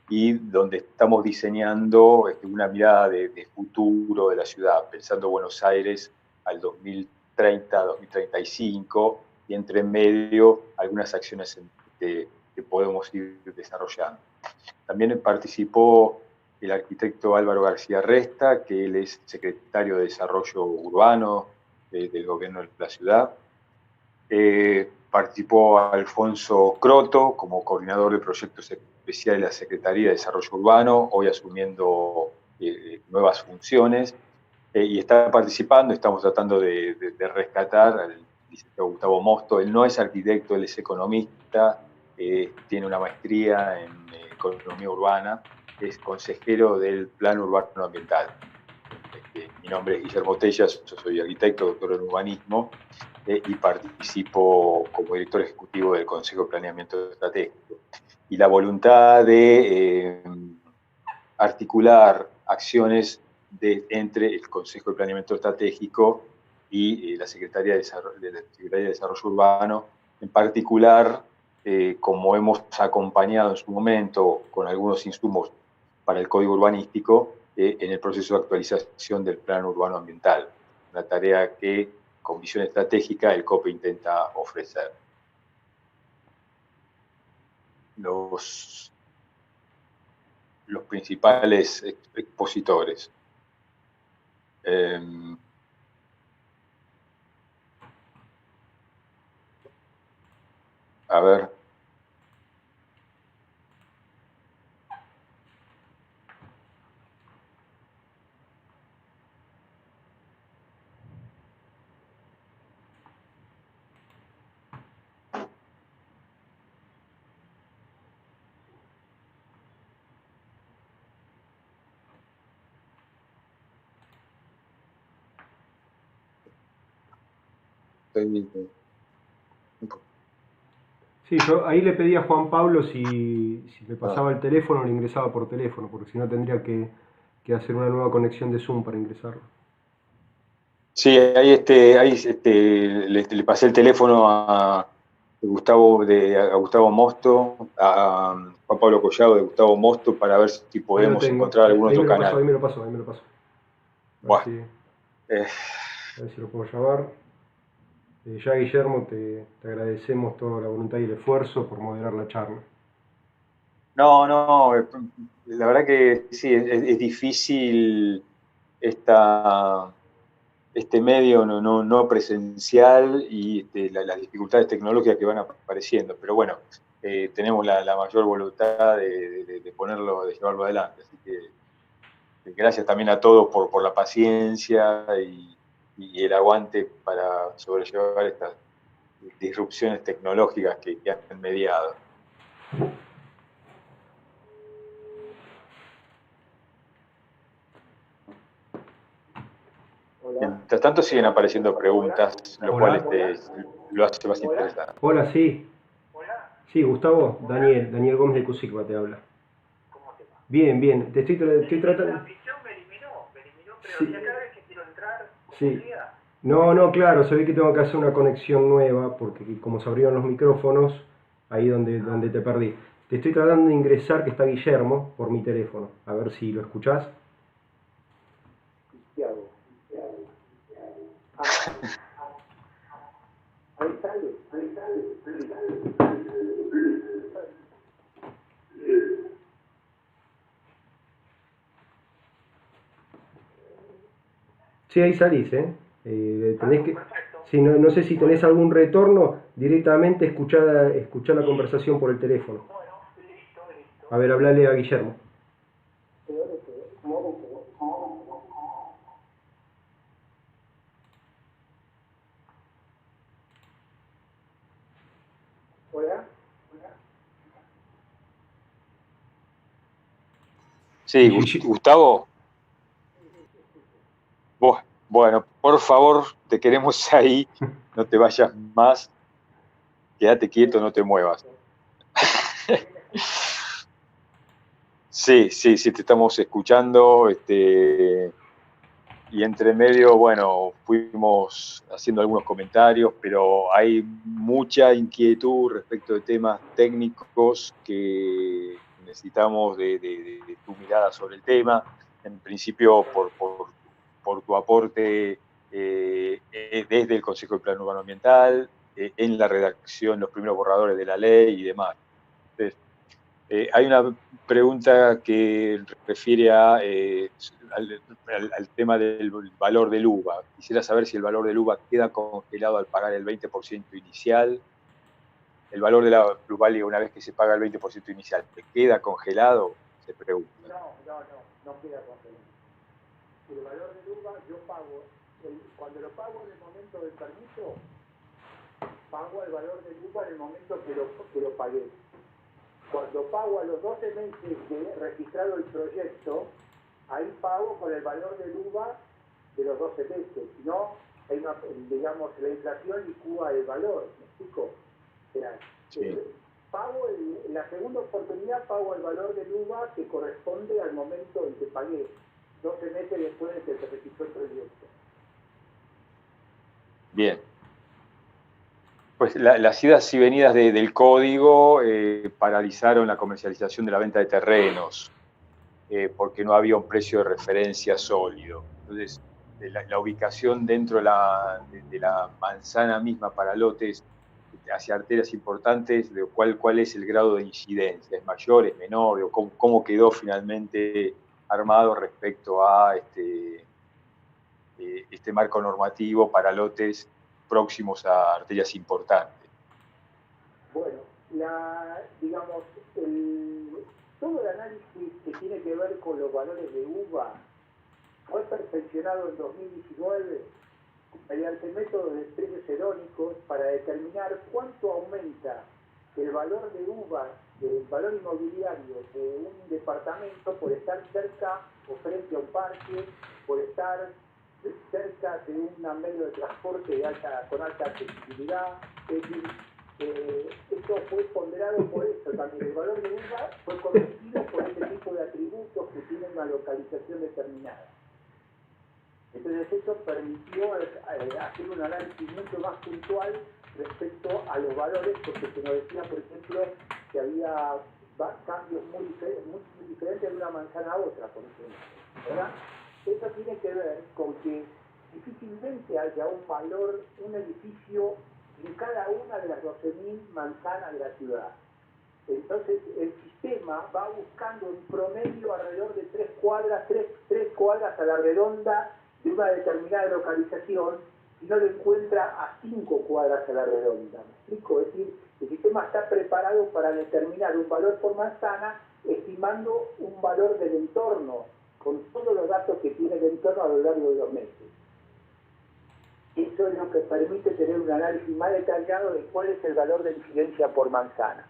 y donde estamos diseñando una mirada de futuro de la ciudad, pensando Buenos Aires al 2030, 2035, y entre medio algunas acciones que podemos ir desarrollando. También participó el arquitecto Álvaro García Resta, que él es secretario de Desarrollo Urbano del gobierno de la ciudad. Participó Alfonso Croto como coordinador de proyectos especiales de la Secretaría de Desarrollo Urbano, hoy asumiendo nuevas funciones. Y está participando, estamos tratando de rescatar al licenciado Gustavo Mosto. Él no es arquitecto, él es economista, tiene una maestría en economía urbana, es consejero del Plan Urbano Ambiental. Mi nombre es Guillermo Tellas, yo soy arquitecto, doctor en urbanismo, y participo como director ejecutivo del Consejo de Planeamiento Estratégico. Y la voluntad de articular acciones entre el Consejo de Planeamiento Estratégico y la Secretaría de Desarrollo Urbano, en particular, como hemos acompañado en su momento con algunos insumos para el Código Urbanístico, en el proceso de actualización del Plan Urbano Ambiental, una tarea que, con visión estratégica, el COPE intenta ofrecer. Los principales expositores. A ver. Sí, yo ahí le pedí a Juan Pablo si me pasaba el teléfono o le ingresaba por teléfono, porque si no tendría que hacer una nueva conexión de Zoom para ingresarlo. Sí, ahí le pasé el teléfono a Gustavo Mosto, a Juan Pablo Collado de Gustavo Mosto, para ver si podemos encontrar algún otro canal. Ahí me lo paso. Bueno. A ver si lo puedo llamar. Ya, Guillermo, te agradecemos toda la voluntad y el esfuerzo por moderar la charla. No, la verdad que sí, es difícil este medio no presencial y las dificultades tecnológicas que van apareciendo. Pero bueno, tenemos la mayor voluntad de ponerlo, de llevarlo adelante. Así que gracias también a todos por la paciencia y el aguante para sobrellevar estas disrupciones tecnológicas que han mediado. Mientras tanto siguen apareciendo preguntas, lo cual lo hace más interesante. Hola, sí. Sí, Gustavo, Daniel Gómez de Cusicba te habla. ¿Cómo te va? Bien, bien. Te estoy tratando... La transmisión me eliminó, pero sí. Si cada vez que quiero entrar, sí. No, claro, se ve que tengo que hacer una conexión nueva, porque como se abrieron los micrófonos, ahí donde te perdí. Te estoy tratando de ingresar, que está Guillermo, por mi teléfono. A ver si lo escuchás. Ahí sale. Sí, ahí salís, tenés que... Sí, no sé si tenés algún retorno, directamente escuchá la conversación por el teléfono. Bueno, listo. A ver, hablale a Guillermo. Hola. Sí, Gustavo. Bueno, por favor, te queremos ahí, no te vayas más, quédate quieto, no te muevas. Sí, te estamos escuchando, y entre medio, bueno, fuimos haciendo algunos comentarios, pero hay mucha inquietud respecto de temas técnicos que necesitamos de tu mirada sobre el tema. En principio, por tu aporte desde el Consejo de Plan Urbano Ambiental, en la redacción, los primeros borradores de la ley y demás. Entonces, hay una pregunta que refiere al tema del valor del UVA. Quisiera saber si el valor del UVA queda congelado al pagar el 20% inicial. El valor de la plusvalía, una vez que se paga el 20% inicial, ¿queda congelado? Se pregunta. No queda congelado. El valor del UVA yo pago, cuando lo pago en el momento del permiso, pago el valor del UVA en el momento que lo pagué. Cuando pago a los 12 meses de registrado el proyecto, ahí pago con el valor del UVA de los 12 meses. Si no, hay digamos, la inflación licúa el valor. ¿Me explico? O sea, sí. Pago en la segunda oportunidad pago el valor del UVA que corresponde al momento en que pagué, 12 meses después de que se registró el proyecto. Bien. Pues las idas y venidas del código paralizaron la comercialización de la venta de terrenos, porque no había un precio de referencia sólido. Entonces, la ubicación dentro de la manzana misma para lotes hacia arterias importantes, de cuál es el grado de incidencia, ¿es mayor, es menor? O cómo quedó finalmente armado respecto a este marco normativo para lotes próximos a arterias importantes. Bueno, digamos, todo el análisis que tiene que ver con los valores de UVA fue perfeccionado en 2019 mediante métodos de precios herónicos para determinar cuánto aumenta el valor de UVA, el valor inmobiliario de un departamento por estar cerca o frente a un parque, por estar cerca de un medio de transporte con alta accesibilidad. Es decir, esto fue ponderado por eso también. El valor de UVA fue corregido por este tipo de atributos que tienen una localización determinada. Entonces eso permitió hacer un análisis mucho más puntual respecto a los valores, porque se nos decía, por ejemplo, que había cambios muy diferentes de una manzana a otra, por ejemplo, ¿verdad? Eso tiene que ver con que difícilmente haya un valor, un edificio en cada una de las 12.000 manzanas de la ciudad. Entonces el sistema va buscando en promedio alrededor de 3 cuadras a la redonda de una determinada localización, y no lo encuentra a 5 cuadras a la redonda. ¿Me explico? Es decir, El sistema está preparado para determinar un valor por manzana, estimando un valor del entorno, con todos los datos que tiene el entorno a lo largo de los meses. Eso es lo que permite tener un análisis más detallado de cuál es el valor de incidencia por manzana.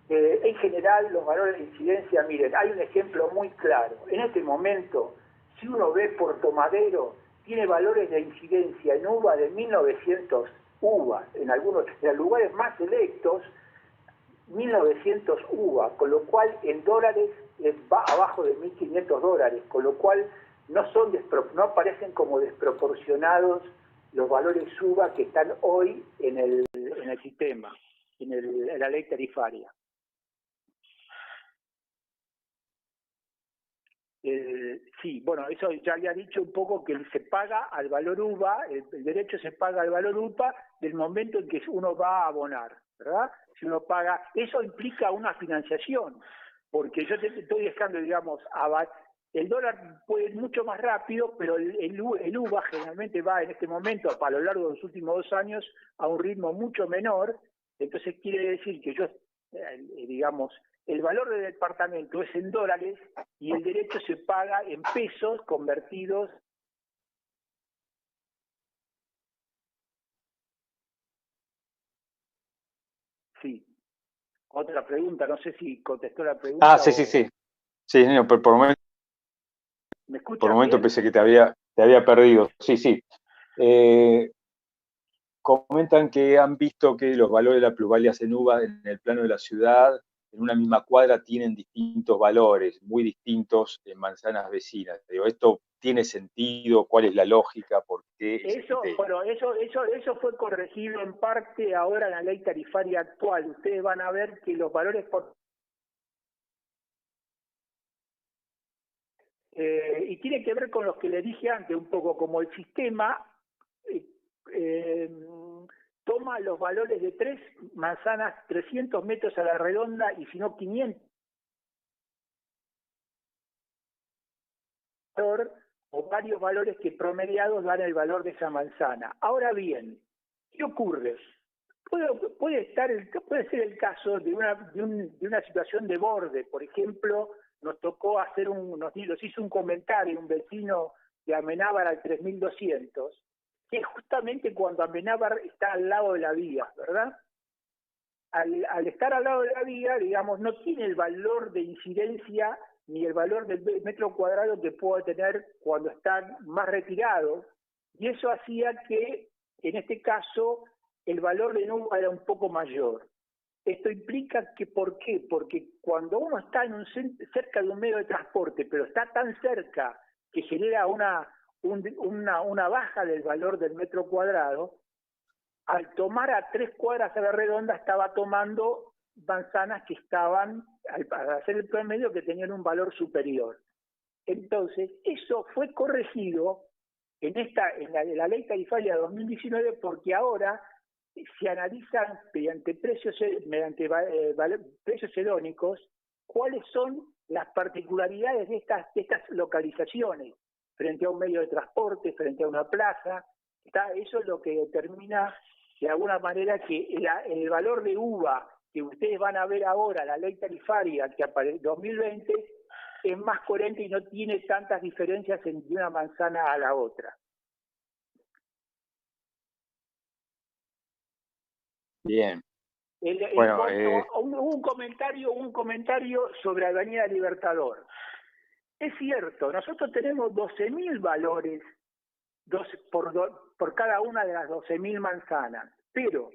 En general, los valores de incidencia, miren, hay un ejemplo muy claro. En este momento, si uno ve Puerto Madero, tiene valores de incidencia en uva de 1900 uvas, en algunos de los lugares más selectos, 1900 uvas, con lo cual en dólares va abajo de $1.500, con lo cual no aparecen como desproporcionados los valores uva que están hoy en el sistema, en la ley tarifaria. Sí, bueno, eso ya había dicho un poco que se paga al valor uva, el derecho se paga al valor uva del momento en que uno va a abonar, ¿verdad? Si uno paga, eso implica una financiación, porque yo te estoy dejando, digamos, el dólar puede ir mucho más rápido, pero el uva generalmente va en este momento, a lo largo de los últimos 2 años, a un ritmo mucho menor. Entonces quiere decir que digamos, el valor del departamento es en dólares y el derecho se paga en pesos convertidos. Sí. Otra pregunta, no sé si contestó la pregunta. Sí. Sí, no, por momento, ¿Me escuchas por momento bien? pensé que te había perdido. Sí. Comentan que han visto que los valores de las plusvalías en uva en el plano de la ciudad, en una misma cuadra, tienen distintos valores, muy distintos en manzanas vecinas. Digo, ¿esto tiene sentido? ¿Cuál es la lógica? ¿Por qué? Eso fue corregido en parte ahora en la ley tarifaria actual. Ustedes van a ver que los valores y tiene que ver con los que les dije antes, un poco como el sistema toma los valores de 3 manzanas, 300 metros a la redonda, y si no 500, o varios valores que promediados dan el valor de esa manzana. Ahora bien, ¿qué ocurre? Puede ser el caso de una situación de borde. Por ejemplo, nos tocó nos hizo un comentario un vecino de Amenábar al 3200, que es justamente cuando Amenábar está al lado de la vía, ¿verdad? Al estar al lado de la vía, digamos, no tiene el valor de incidencia ni el valor del metro cuadrado que pueda tener cuando están más retirados, y eso hacía que, en este caso, el valor de uva era un poco mayor. Esto implica que, ¿por qué? Porque cuando uno está cerca de un medio de transporte, pero está tan cerca que genera una baja del valor del metro cuadrado, al tomar a 3 cuadras a la redonda estaba tomando manzanas que estaban, al hacer el promedio, que tenían un valor superior. Entonces, eso fue corregido en la ley tarifaria de 2019, porque ahora se analizan mediante precios hedónicos cuáles son las particularidades de estas localizaciones frente a un medio de transporte, frente a una plaza. Eso es lo que determina de alguna manera que el valor de uva que ustedes van a ver ahora, la ley tarifaria que aparece en 2020, es más coherente y no tiene tantas diferencias de una manzana a la otra. Bien. Un comentario sobre Avenida Libertador. Es cierto, nosotros tenemos 12.000 valores por cada una de las 12.000 manzanas, pero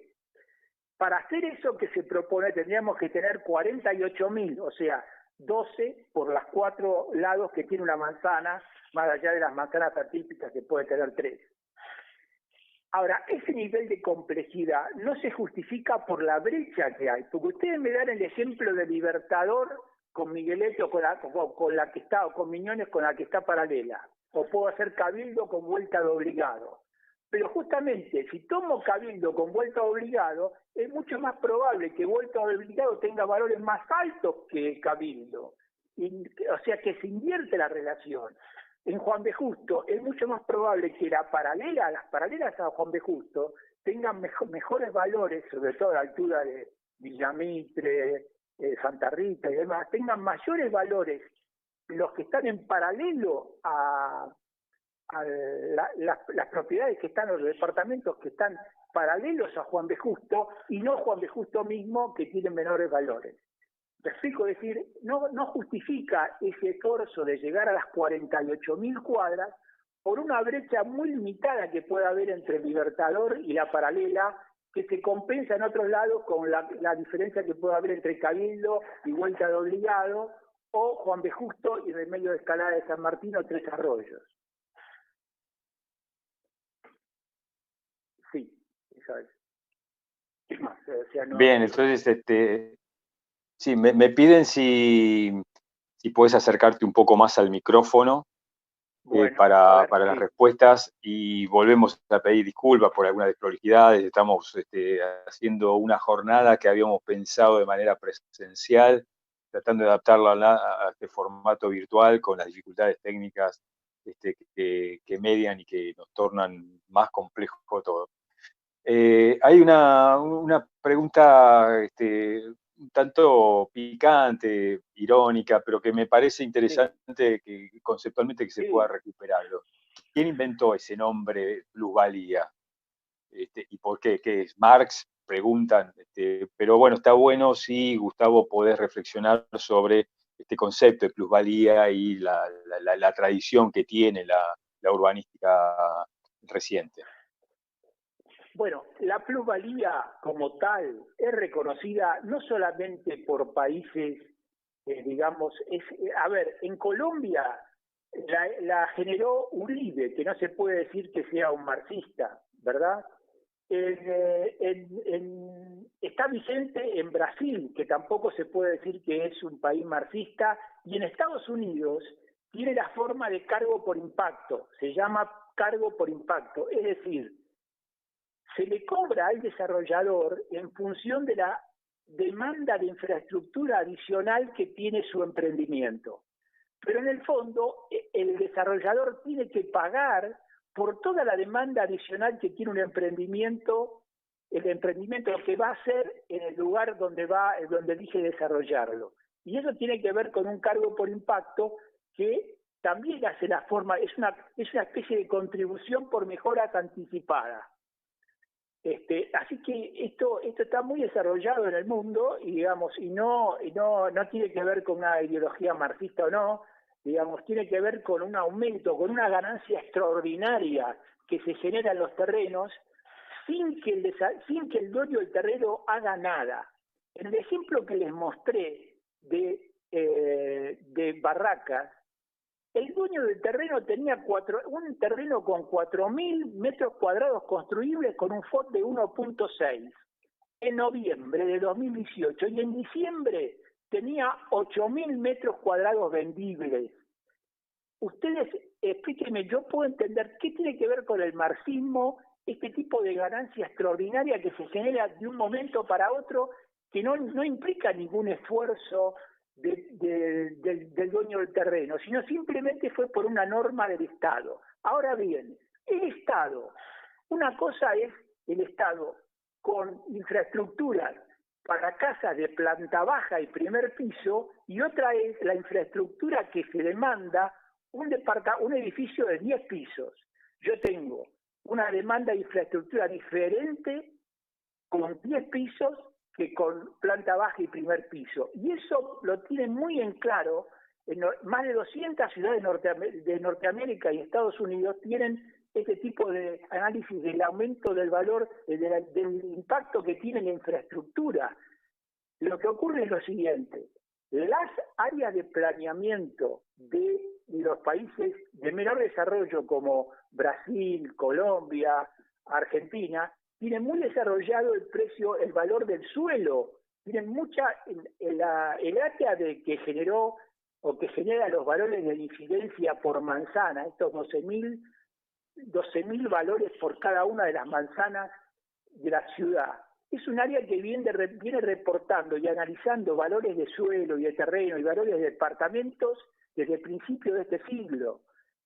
para hacer eso que se propone tendríamos que tener 48.000, o sea, 12 por los 4 lados que tiene una manzana, más allá de las manzanas atípicas que puede tener 3. Ahora, ese nivel de complejidad no se justifica por la brecha que hay, porque ustedes me dan el ejemplo de Libertador con Migueleto, con la que está, o con Miñones, con la que está paralela, o puedo hacer Cabildo con vuelta de obligado. Pero justamente, si tomo Cabildo con vuelta de obligado, es mucho más probable que vuelta de obligado tenga valores más altos que Cabildo. O sea, que se invierte la relación. En Juan B. Justo es mucho más probable que las paralelas a Juan B. Justo tengan mejores valores, sobre todo a la altura de Villamitre, Santa Rita y demás, tengan mayores valores los que están en paralelo a las propiedades que están, los departamentos que están paralelos a Juan B. Justo, y no Juan B. Justo mismo, que tienen menores valores. Me explico, es decir, no justifica ese esfuerzo de llegar a las 48.000 cuadras por una brecha muy limitada que puede haber entre el Libertador y la paralela, que se compensa en otros lados con la diferencia que puede haber entre Cabildo y Vuelta de Obligado, o Juan B. Justo y Remedio de Escalada de San Martín o Tres Arroyos. Sí, eso es. ¿Qué más? O sea, no... Bien, entonces, sí, me piden si puedes acercarte un poco más al micrófono. Bueno, para las respuestas, y volvemos a pedir disculpas por algunas desprolijidades. Estamos haciendo una jornada que habíamos pensado de manera presencial, tratando de adaptarla a este formato virtual con las dificultades técnicas que median y que nos tornan más complejo todo. Hay una pregunta un tanto picante, irónica, pero que me parece interesante que conceptualmente que se pueda recuperarlo. ¿Quién inventó ese nombre plusvalía? ¿Y por qué? ¿Qué es? ¿Marx? Preguntan. Pero bueno, está bueno, sí, Gustavo, podés reflexionar sobre este concepto de plusvalía y la tradición que tiene la urbanística reciente. Bueno, la plusvalía como tal es reconocida no solamente por países, digamos, a ver, en Colombia la generó Uribe, que no se puede decir que sea un marxista, ¿verdad? Está vigente en Brasil, que tampoco se puede decir que es un país marxista, y en Estados Unidos tiene la forma de cargo por impacto, se llama cargo por impacto, es decir, se le cobra al desarrollador en función de la demanda de infraestructura adicional que tiene su emprendimiento. Pero en el fondo, el desarrollador tiene que pagar por toda la demanda adicional que tiene un emprendimiento, el emprendimiento que va a hacer en el lugar donde elige desarrollarlo. Y eso tiene que ver con un cargo por impacto que también hace la forma, es una especie de contribución por mejoras anticipadas. Así que esto está muy desarrollado en el mundo y digamos y no tiene que ver con una ideología marxista o no, digamos, tiene que ver con un aumento, con una ganancia extraordinaria que se genera en los terrenos sin que el dueño del terreno haga nada. En el ejemplo que les mostré de Barracas, el dueño del terreno tenía un terreno con 4.000 metros cuadrados construibles con un FOT de 1.6 en noviembre de 2018 y en diciembre tenía 8.000 metros cuadrados vendibles. Ustedes explíquenme, yo puedo entender qué tiene que ver con el marxismo, este tipo de ganancia extraordinaria que se genera de un momento para otro, que no implica ningún esfuerzo del dueño del terreno, sino simplemente fue por una norma del Estado. Ahora bien, el Estado, una cosa es el Estado con infraestructuras para casas de planta baja y primer piso, y otra es la infraestructura que se demanda un edificio de 10 pisos. Yo tengo una demanda de infraestructura diferente con 10 pisos que con planta baja y primer piso. Y eso lo tienen muy en claro, más de 200 ciudades de Norteamérica y Estados Unidos tienen este tipo de análisis del aumento del valor, del impacto que tiene la infraestructura. Lo que ocurre es lo siguiente: las áreas de planeamiento de los países de menor desarrollo como Brasil, Colombia, Argentina, tienen muy desarrollado el valor del suelo, tienen el área que generó o que genera los valores de incidencia por manzana, estos 12.000 valores por cada una de las manzanas de la ciudad. Es un área que viene reportando y analizando valores de suelo y de terreno y valores de departamentos desde el principio de este siglo.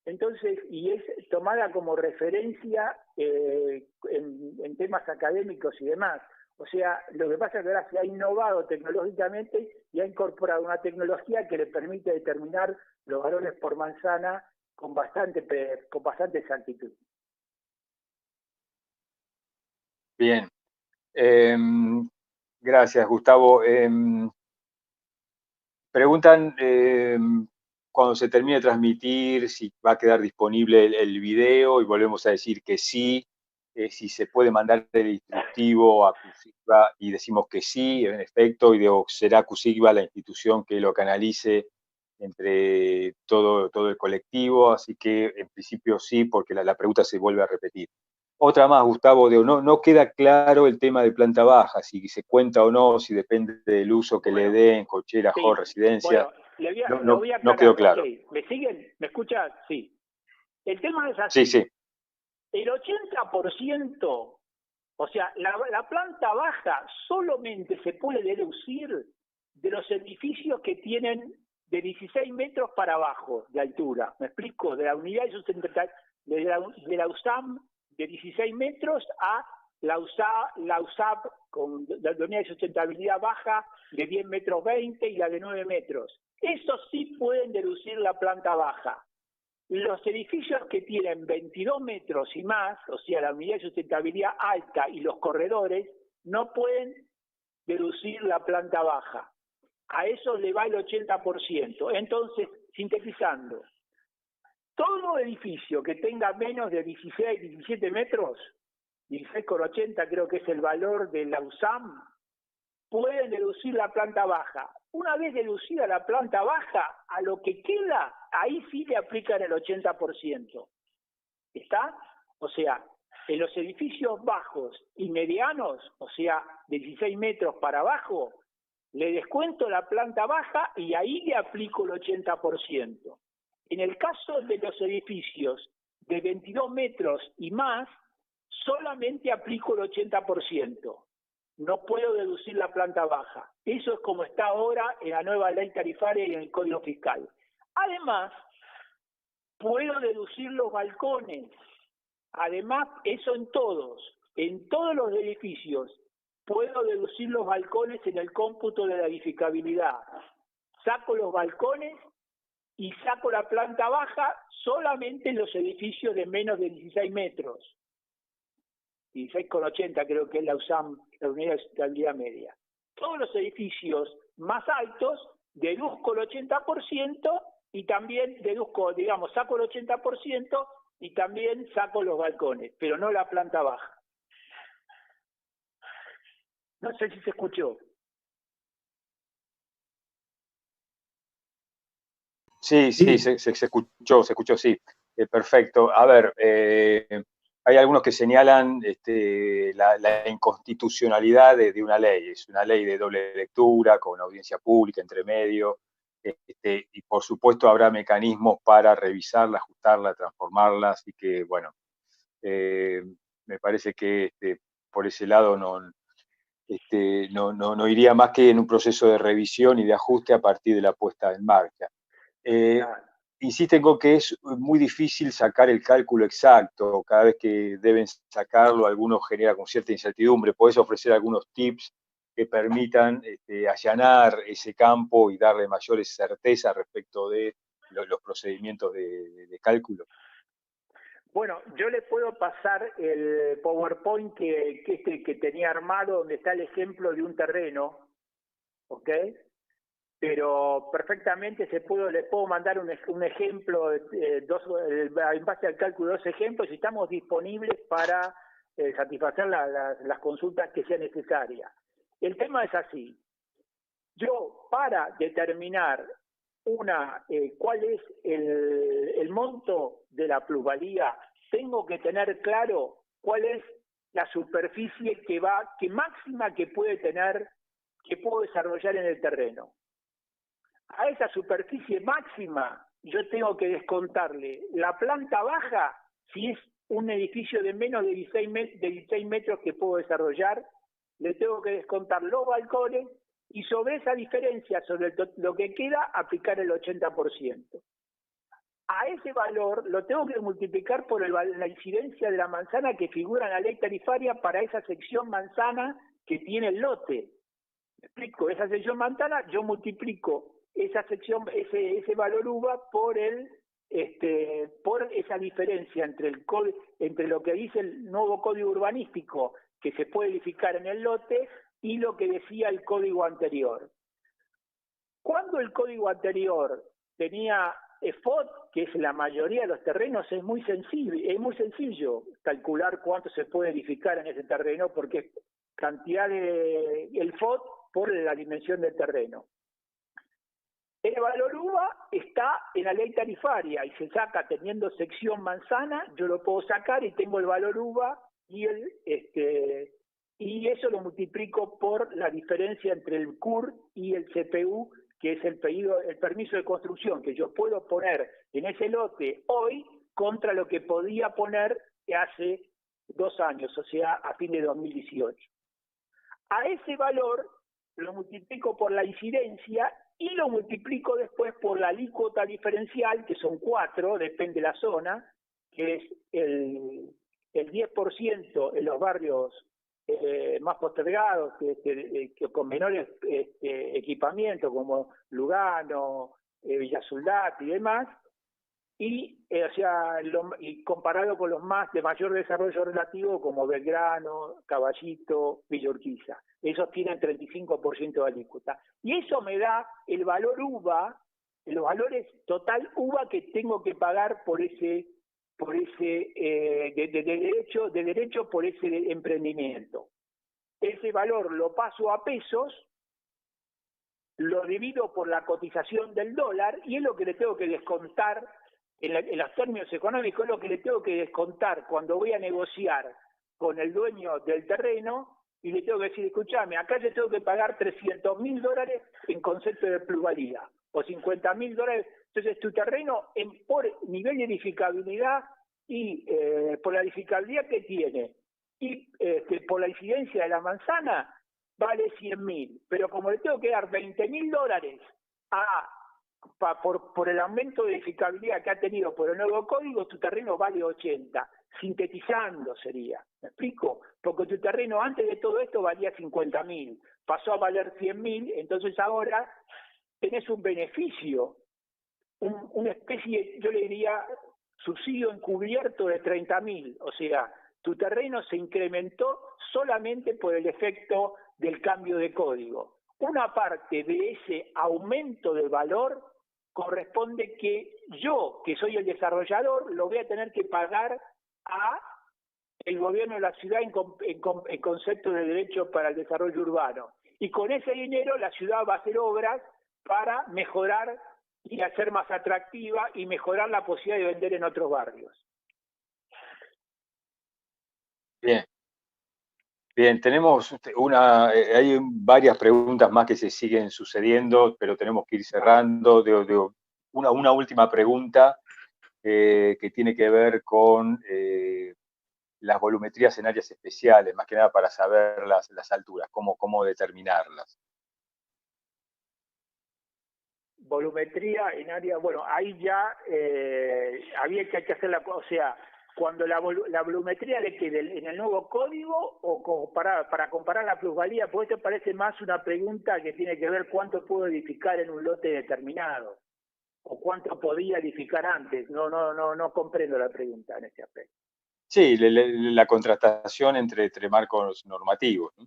Entonces, y es tomada como referencia en temas académicos y demás. O sea, lo que pasa es que ahora se ha innovado tecnológicamente y ha incorporado una tecnología que le permite determinar los varones por manzana con bastante exactitud. Bien. Gracias, Gustavo. Preguntan cuando se termine de transmitir si va a quedar disponible el video, y volvemos a decir que sí. Si se puede mandar el instructivo a CUSIGBA, y decimos que sí, en efecto, y será CUSIGBA la institución que lo canalice entre todo el colectivo, así que en principio sí, porque la pregunta se vuelve a repetir. Otra más, Gustavo, no queda claro el tema de planta baja, si se cuenta o no, si depende del uso que le den, cochera, hall, residencia. Bueno, lo voy a aclarar. No quedó claro. Okay. ¿Me siguen? ¿Me escuchas? Sí. El tema es así. Sí, sí. El 80%, o sea, la planta baja solamente se puede deducir de los edificios que tienen de 16 metros para abajo de altura. ¿Me explico? De la unidad de la USAM de 16 metros a la USAP con la unidad de sustentabilidad baja de 10 metros 20 y la de 9 metros. Esos sí pueden deducir la planta baja. Los edificios que tienen 22 metros y más, o sea, la unidad de sustentabilidad alta y los corredores, no pueden deducir la planta baja. A eso le va el 80%. Entonces, sintetizando, todo edificio que tenga menos de 16, 17 metros, 16,80 creo que es el valor de la USAM, pueden deducir la planta baja. Una vez deducida la planta baja, a lo que queda, ahí sí le aplican el 80%. ¿Está? O sea, en los edificios bajos y medianos, o sea, de 16 metros para abajo, le descuento la planta baja y ahí le aplico el 80%. En el caso de los edificios de 22 metros y más, solamente aplico el 80%. No puedo deducir la planta baja. Eso es como está ahora en la nueva ley tarifaria y en el Código Fiscal. Además, puedo deducir los balcones. Además, eso en todos los edificios, puedo deducir los balcones en el cómputo de la edificabilidad. Saco los balcones y saco la planta baja solamente en los edificios de menos de 16 metros. 16,80 creo que es la USAM, la unidad de sustentabilidad media. Todos los edificios más altos deduzco el 80% y también deduzco, digamos, saco el 80% y también saco los balcones, pero no la planta baja. No sé si se escuchó. Sí, se escuchó, sí. Perfecto. A ver, hay algunos que señalan la inconstitucionalidad de una ley. Es una ley de doble lectura, con audiencia pública entre medio, y por supuesto habrá mecanismos para revisarla, ajustarla, transformarla, así que, bueno, me parece que por ese lado no iría más que en un proceso de revisión y de ajuste a partir de la puesta en marcha. Insisten con que es muy difícil sacar el cálculo exacto. Cada vez que deben sacarlo, algunos genera con cierta incertidumbre. ¿Podés ofrecer algunos tips que permitan allanar ese campo y darle mayores certezas respecto de los procedimientos de cálculo? Bueno, yo le puedo pasar el PowerPoint que tenía armado, donde está el ejemplo de un terreno, ¿ok? Pero perfectamente le puedo mandar un ejemplo, en base al cálculo, 2 ejemplos, y estamos disponibles para satisfacer las consultas que sean necesarias. El tema es así. Yo, para determinar cuál es el monto de la plusvalía, tengo que tener claro cuál es la superficie que máxima que puedo desarrollar en el terreno. A esa superficie máxima yo tengo que descontarle la planta baja, si es un edificio de menos de 16 metros que puedo desarrollar, le tengo que descontar los balcones y sobre esa diferencia, sobre lo que queda, aplicar el 80%. a ese valor lo tengo que multiplicar por la incidencia de la manzana que figura en la ley tarifaria para esa sección manzana que tiene el lote. ¿Me explico? Esa sección manzana, yo multiplico esa sección, ese valor uva por esa diferencia entre lo que dice el nuevo código urbanístico que se puede edificar en el lote y lo que decía el código anterior. Cuando el código anterior tenía EFOT, que es la mayoría de los terrenos, es muy sencillo calcular cuánto se puede edificar en ese terreno porque es cantidad de el FOT por la dimensión del terreno. El valor uva está en la ley tarifaria y se saca teniendo sección manzana, yo lo puedo sacar y tengo el valor uva y eso lo multiplico por la diferencia entre el CUR y el CPU, que es el permiso de construcción que yo puedo poner en ese lote hoy contra lo que podía poner hace 2 años, o sea, a fin de 2018. A ese valor lo multiplico por la incidencia y lo multiplico después por la alícuota diferencial, que son 4, depende de la zona, que es el 10% en los barrios más postergados, que con menores equipamientos, como Lugano, Villa Soldati y demás, y comparado con los más de mayor desarrollo relativo, como Belgrano, Caballito, Villa Urquiza. Esos tienen 35% de alícuota. Y eso me da el valor uva, los valores total uva que tengo que pagar de derecho por ese emprendimiento. Ese valor lo paso a pesos, lo divido por la cotización del dólar y es lo que le tengo que descontar en los términos económicos, es lo que le tengo que descontar cuando voy a negociar con el dueño del terreno y le tengo que decir, escúchame, acá yo tengo que pagar $300.000 en concepto de plusvalía o $50.000. Entonces tu terreno por nivel de edificabilidad y por la edificabilidad que tiene y por la incidencia de la manzana vale $100.000, pero como le tengo que dar $20.000 por el aumento de edificabilidad que ha tenido por el nuevo código, tu terreno vale 80, sintetizando sería, ¿me explico? Porque tu terreno antes de todo esto valía 50.000, pasó a valer 100.000, entonces ahora tenés un beneficio, una especie, yo le diría, subsidio encubierto de 30.000, o sea, tu terreno se incrementó solamente por el efecto del cambio de código. Una parte de ese aumento de valor corresponde que yo, que soy el desarrollador, lo voy a tener que pagar a el gobierno de la ciudad en concepto de derecho para el desarrollo urbano. Y con ese dinero la ciudad va a hacer obras para mejorar y hacer más atractiva y mejorar la posibilidad de vender en otros barrios. Bien, tenemos hay varias preguntas más que se siguen sucediendo, pero tenemos que ir cerrando. Una última pregunta que tiene que ver con las volumetrías en áreas especiales, más que nada para saber las alturas, cómo determinarlas. Volumetría en área, bueno, ahí ya había que hacer o sea, cuando la volumetría le quede en el nuevo código o para comparar la plusvalía, porque esto parece más una pregunta que tiene que ver cuánto puedo edificar en un lote determinado o cuánto podía edificar antes. No comprendo la pregunta en ese aspecto. Sí, la contrastación entre marcos normativos, ¿no?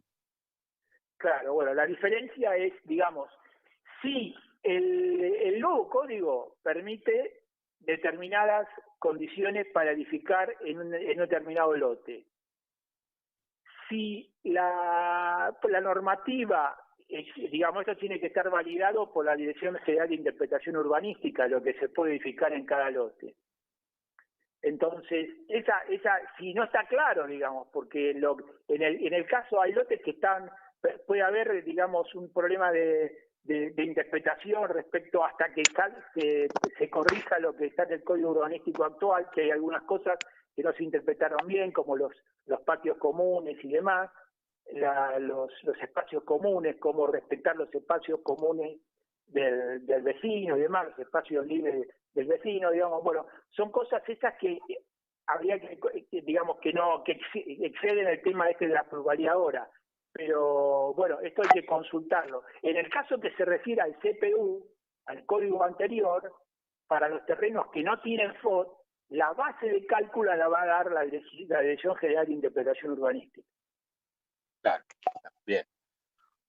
Claro, bueno, la diferencia es, digamos, si el nuevo código permite determinadas condiciones para edificar en un determinado lote. Si la normativa, digamos, esto tiene que estar validado por la Dirección General de Interpretación Urbanística, lo que se puede edificar en cada lote. Entonces, si no está claro, digamos, porque en el caso hay lotes que puede haber, digamos, un problema de interpretación respecto hasta que se corrija lo que está en el código urbanístico actual, que hay algunas cosas que no se interpretaron bien, como los patios comunes y demás, los espacios comunes, cómo respetar los espacios comunes del vecino y demás, los espacios libres del vecino, digamos, bueno, son cosas esas que habría que, digamos, que no, que exceden el tema este de la pluralidad ahora. Pero bueno, esto hay que consultarlo. En el caso que se refiere al CPU, al código anterior, para los terrenos que no tienen FOD, la base de cálculo la va a dar la Dirección General de Interpretación Urbanística. Claro, bien.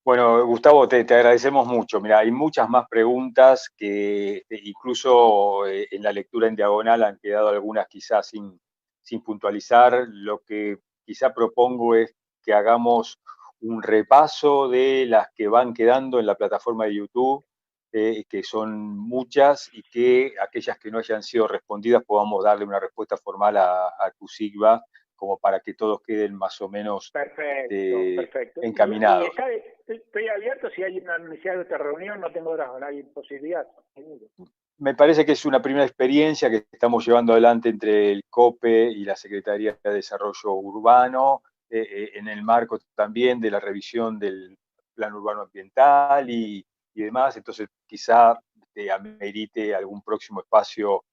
Bueno, Gustavo, te agradecemos mucho. Mira, hay muchas más preguntas que incluso en la lectura en diagonal han quedado algunas quizás sin puntualizar. Lo que quizá propongo es que hagamos un repaso de las que van quedando en la plataforma de YouTube, que son muchas, y que aquellas que no hayan sido respondidas podamos darle una respuesta formal a QSIGBA, como para que todos queden más o menos perfecto. encaminados. Y estoy abierto, si hay una necesidad de otra reunión, no tengo drama, no hay posibilidad, seguro. Me parece que es una primera experiencia que estamos llevando adelante entre el COPE y la Secretaría de Desarrollo Urbano, en el marco también de la revisión del Plan Urbano Ambiental y demás. Entonces, quizá amerite algún próximo espacio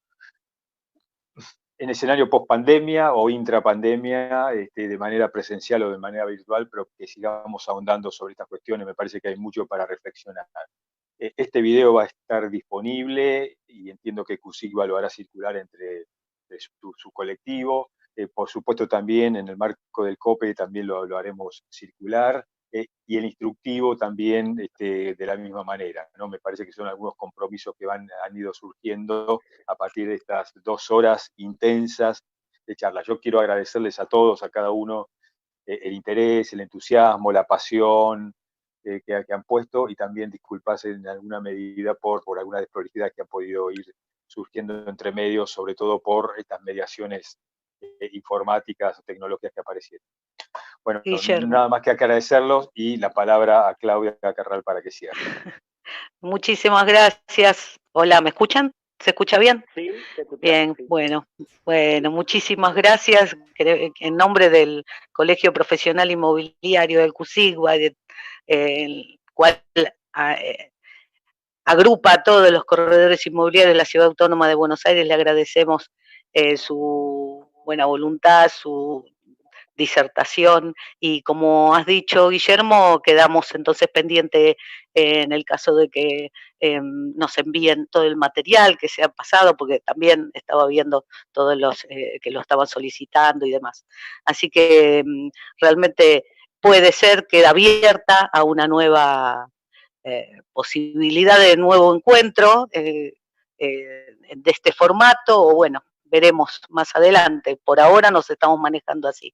en escenario post-pandemia o intrapandemia, de manera presencial o de manera virtual, pero que sigamos ahondando sobre estas cuestiones. Me parece que hay mucho para reflexionar. Este video va a estar disponible y entiendo que QSIGBA lo hará circular entre su colectivo. Por supuesto, también en el marco del COPE también lo haremos circular. Y el instructivo también de la misma manera, ¿no? Me parece que son algunos compromisos que han ido surgiendo a partir de estas 2 horas intensas de charla. Yo quiero agradecerles a todos, a cada uno, el interés, el entusiasmo, la pasión que han puesto, y también disculparse en alguna medida por alguna desprolijidad que ha podido ir surgiendo entre medios, sobre todo por estas mediaciones informáticas o tecnológicas que aparecieron. Bueno, Guillermo, nada más que agradecerlos, y la palabra a Claudia Carral para que cierre. muchísimas gracias. Hola, ¿me escuchan? ¿Se escucha bien? Sí, te escuchamos. Bien, Sí. bueno, muchísimas gracias. En nombre del Colegio Profesional Inmobiliario del QSIGBA, el cual agrupa a todos los corredores inmobiliarios de la Ciudad Autónoma de Buenos Aires, le agradecemos su buena voluntad, su disertación, y como has dicho, Guillermo, quedamos entonces pendientes en el caso de que nos envíen todo el material que se ha pasado, porque también estaba viendo todos los que lo estaban solicitando y demás. Así que realmente puede ser, queda abierta a una nueva posibilidad de nuevo encuentro de este formato, o bueno, veremos más adelante. Por ahora nos estamos manejando así.